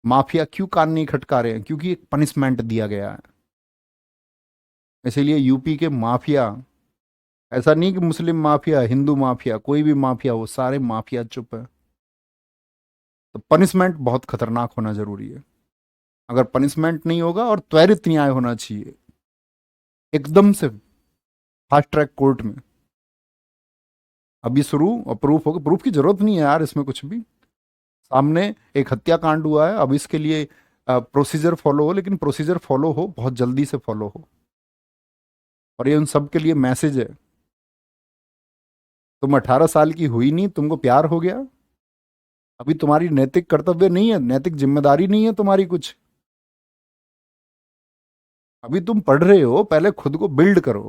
माफिया क्यों कान नहीं खटका रहे हैं? क्योंकि एक पनिशमेंट दिया गया है। इसीलिए यूपी के माफिया, ऐसा नहीं कि मुस्लिम माफिया, हिंदू माफिया, कोई भी माफिया, वो सारे माफिया चुप है। तो पनिशमेंट बहुत खतरनाक होना जरूरी है। अगर पनिशमेंट नहीं होगा, और त्वरित न्याय होना चाहिए, एकदम से फास्ट ट्रैक कोर्ट में। अभी शुरू, और प्रूफ होगा, प्रूफ की जरूरत नहीं है यार इसमें कुछ भी। सामने एक हत्याकांड हुआ है, अब इसके लिए प्रोसीजर फॉलो हो, लेकिन प्रोसीजर फॉलो हो, बहुत जल्दी से फॉलो हो। और ये उन सब के लिए मैसेज है। तुम 18 साल की हुई नहीं, तुमको प्यार हो गया, अभी तुम्हारी नैतिक कर्तव्य नहीं है, नैतिक जिम्मेदारी नहीं है तुम्हारी कुछ। अभी तुम पढ़ रहे हो, पहले खुद को बिल्ड करो।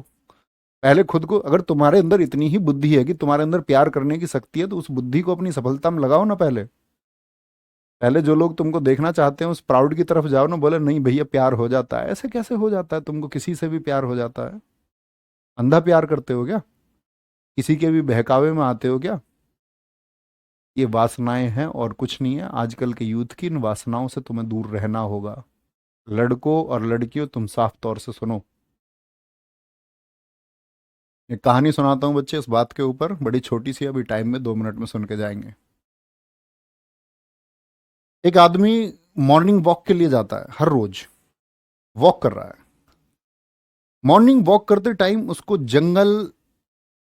पहले खुद को, अगर तुम्हारे अंदर इतनी ही बुद्धि है कि तुम्हारे अंदर प्यार करने की शक्ति है, तो उस बुद्धि को अपनी सफलता में लगाओ ना। पहले पहले जो लोग तुमको देखना चाहते हैं उस प्राउड की तरफ जाओ ना। बोले नहीं भैया प्यार हो जाता है, ऐसे कैसे हो जाता है? तुमको किसी से भी प्यार हो जाता है? अंधा प्यार करते हो क्या? किसी के भी बहकावे में आते हो क्या? ये वासनाएं हैं और कुछ नहीं है। आजकल के यूथ की इन वासनाओं से तुम्हें दूर रहना होगा। लड़कों और लड़कियों, तुम साफ तौर से सुनो। एक कहानी सुनाता हूँ बच्चे इस बात के ऊपर, बड़ी छोटी सी, अभी टाइम में 2 मिनट में सुन के जाएंगे। एक आदमी मॉर्निंग वॉक के लिए जाता है, हर रोज वॉक कर रहा है। मॉर्निंग वॉक करते टाइम उसको जंगल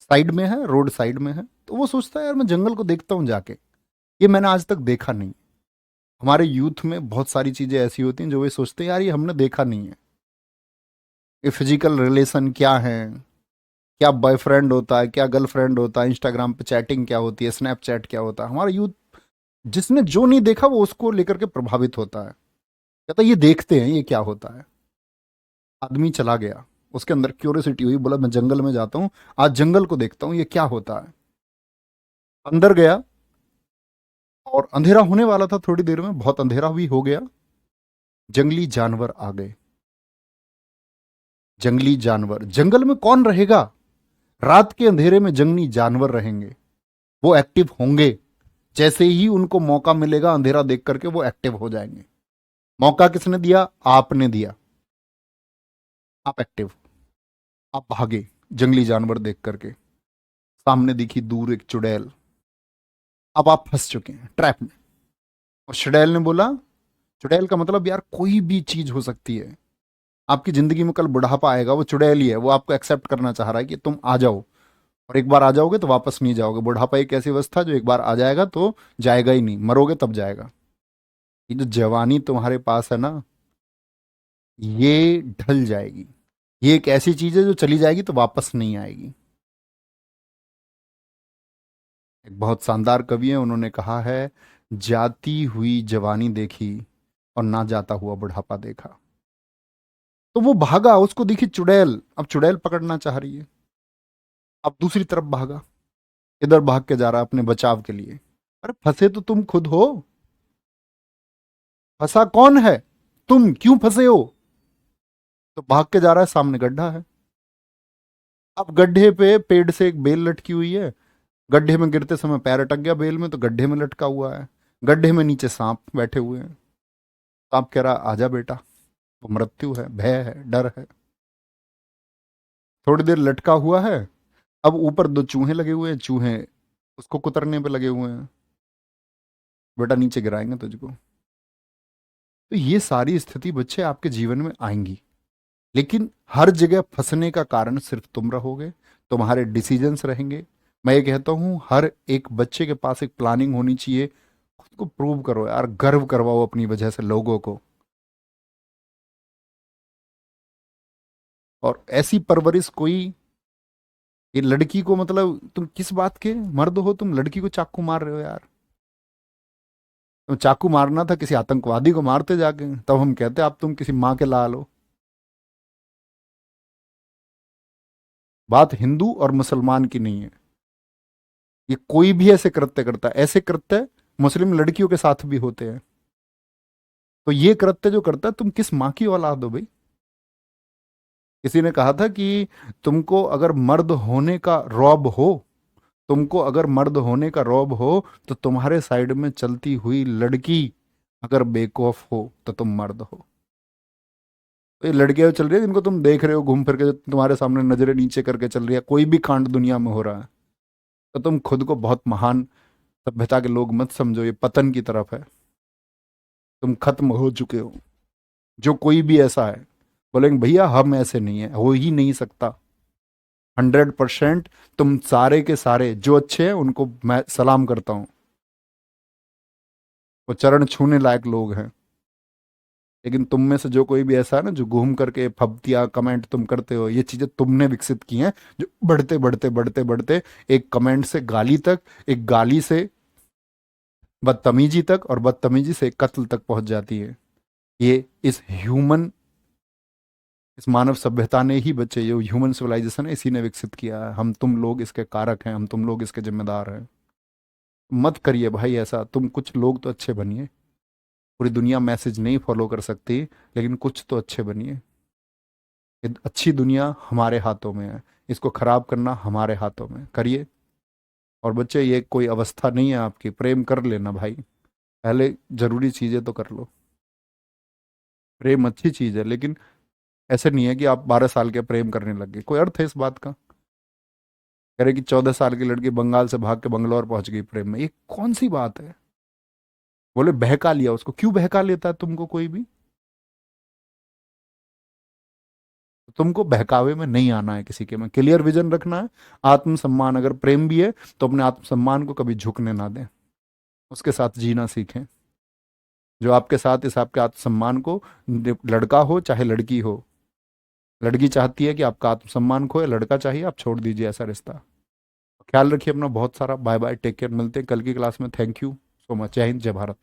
साइड में है, रोड साइड में है, तो वो सोचता है यार मैं जंगल को देखता हूं जाके, ये मैंने आज तक देखा नहीं। हमारे यूथ में बहुत सारी चीजें ऐसी होती हैं जो वे सोचते हैं यार ये हमने देखा नहीं है। ये फिजिकल रिलेशन क्या है, क्या बॉयफ्रेंड होता है, क्या गर्लफ्रेंड होता है, इंस्टाग्राम पे चैटिंग क्या होती है, स्नैपचैट क्या होता है। हमारा यूथ, जिसने जो नहीं देखा वो उसको लेकर के प्रभावित होता है, कहता है ये देखते हैं ये क्या होता है। आदमी चला गया, उसके अंदर क्यूरियोसिटी हुई, बोला मैं जंगल में जाता हूँ, आज जंगल को देखता हूँ ये क्या होता है। अंदर गया, और अंधेरा होने वाला था, थोड़ी देर में बहुत अंधेरा भी हो गया। जंगली जानवर आ गए। जंगली जानवर, जंगल में कौन रहेगा? रात के अंधेरे में जंगली जानवर रहेंगे, वो एक्टिव होंगे। जैसे ही उनको मौका मिलेगा अंधेरा देख करके वो एक्टिव हो जाएंगे। मौका किसने दिया? आपने दिया। आप एक्टिव, आप भागे जंगली जानवर देख करके। सामने दिखी दूर एक चुड़ैल। अब आप फंस चुके हैं ट्रैप में। और चुड़ैल ने बोला, चुड़ैल का मतलब यार कोई भी चीज हो सकती है। आपकी जिंदगी में कल बुढ़ापा आएगा, वो चुड़ैल ही है, वो आपको एक्सेप्ट करना चाह रहा है कि तुम आ जाओ। और एक बार आ जाओगे तो वापस नहीं जाओगे। बुढ़ापा एक ऐसी अवस्था जो एक बार आ जाएगा तो जाएगा ही नहीं, मरोगे तब जाएगा। ये जो जवानी तुम्हारे पास है ना, ये ढल जाएगी। ये एक ऐसी चीज है जो चली जाएगी तो वापस नहीं आएगी। एक बहुत शानदार कवि है, उन्होंने कहा है, जाती हुई जवानी देखी और ना जाता हुआ बुढ़ापा देखा। तो वो भागा, उसको दिखी चुड़ैल, अब चुड़ैल पकड़ना चाह रही है। अब दूसरी तरफ भागा, इधर भाग के जा रहा है अपने बचाव के लिए। अरे फंसे तो तुम खुद हो, फंसा कौन है? तुम क्यों फंसे हो? तो भाग के जा रहा है, सामने गड्ढा है। अब गड्ढे पे पेड़ से एक बेल लटकी हुई है, गड्ढे में गिरते समय पैर अटक गया बेल में, तो गड्ढे में लटका हुआ है। गड्ढे में नीचे सांप बैठे हुए हैं। सांप कह रहा आजा बेटा, वो मृत्यु है, भय है, डर है। थोड़ी देर लटका हुआ है। अब ऊपर दो चूहे लगे हुए हैं, चूहे उसको कुतरने पे लगे हुए हैं, बेटा नीचे गिराएंगे तुझको। तो ये सारी स्थिति बच्चे आपके जीवन में आएंगी, लेकिन हर जगह फंसने का कारण सिर्फ तुम रहोगे, तुम्हारे डिसीजंस रहेंगे। मैं ये कहता हूं हर एक बच्चे के पास एक प्लानिंग होनी चाहिए। खुद को प्रूव करो यार, गर्व करवाओ अपनी वजह से लोगों को। और ऐसी परवरिश कोई, ये लड़की को मतलब तुम किस बात के मर्द हो, तुम लड़की को चाकू मार रहे हो यार। तो चाकू मारना था किसी आतंकवादी को मारते जाके, तब हम कहते आप तुम किसी माँ के लाल हो। बात हिंदू और मुसलमान की नहीं है, ये कोई भी ऐसे कृत्य करता है। ऐसे कृत्य मुस्लिम लड़कियों के साथ भी होते हैं। तो ये कृत्य जो करता है, तुम किस माँ की औलाद हो भाई? किसी ने कहा था कि तुमको अगर मर्द होने का रौब हो, तुमको अगर मर्द होने का रौब हो, तो तुम्हारे साइड में चलती हुई लड़की अगर बेवकूफ हो तो तुम मर्द हो। तो ये लड़कियां चल रही है जिनको तुम देख रहे हो घूम फिर के, जो तुम्हारे सामने नजरें नीचे करके चल रही है, कोई भी कांड दुनिया में हो रहा है, तो तुम खुद को बहुत महान सभ्यता के लोग मत समझो, ये पतन की तरफ है। तुम खत्म हो चुके हो। जो कोई भी ऐसा है, बोलेंगे भैया हम ऐसे नहीं है, हो ही नहीं सकता। 100% तुम सारे के सारे जो अच्छे हैं उनको मैं सलाम करता हूं, वो चरण छूने लायक लोग हैं। लेकिन तुम में से जो कोई भी ऐसा है ना, जो घूम करके फब्तियां कमेंट तुम करते हो, ये चीजें तुमने विकसित की हैं, जो बढ़ते बढ़ते बढ़ते बढ़ते एक कमेंट से गाली तक, एक गाली से बदतमीजी तक, और बदतमीजी से कत्ल तक पहुंच जाती है। ये इस मानव सभ्यता ने ही, बच्चे, ये ह्यूमन सिविलाइजेशन है, इसी ने विकसित किया है। हम तुम लोग इसके कारक हैं, हम तुम लोग इसके जिम्मेदार हैं। मत करिए भाई ऐसा, तुम कुछ लोग तो अच्छे बनिए। पूरी दुनिया मैसेज नहीं फॉलो कर सकती, लेकिन कुछ तो अच्छे बनिए। ये अच्छी दुनिया हमारे हाथों में है, इसको खराब करना हमारे हाथों में, करिए। और बच्चे, ये कोई अवस्था नहीं है आपकी, प्रेम कर लेना भाई, पहले जरूरी चीजें तो कर लो। प्रेम अच्छी चीज है, लेकिन ऐसे नहीं है कि आप 12 साल के प्रेम करने लग गए। कोई अर्थ है इस बात का? कह रहे कि 14 साल की लड़की बंगाल से भाग के बंगलौर पहुंच गई प्रेम में, ये कौन सी बात है? बोले बहका लिया उसको। क्यों बहका लेता है तुमको कोई भी? तुमको बहकावे में नहीं आना है किसी के में, क्लियर विजन रखना है। आत्मसम्मान, अगर प्रेम भी है तो अपने आत्मसम्मान को कभी झुकने ना दें, उसके साथ जीना सीखें। जो आपके साथ इस आपके आत्मसम्मान को, लड़का हो चाहे लड़की हो, लड़की चाहती है कि आपका आत्मसम्मान खोए, लड़का चाहिए आप छोड़ दीजिए ऐसा रिश्ता। ख्याल रखिए अपना बहुत सारा। बाय बाय, टेक केयर, मिलते हैं कल की क्लास में। Thank you so much. जय हिंद, जय भारत।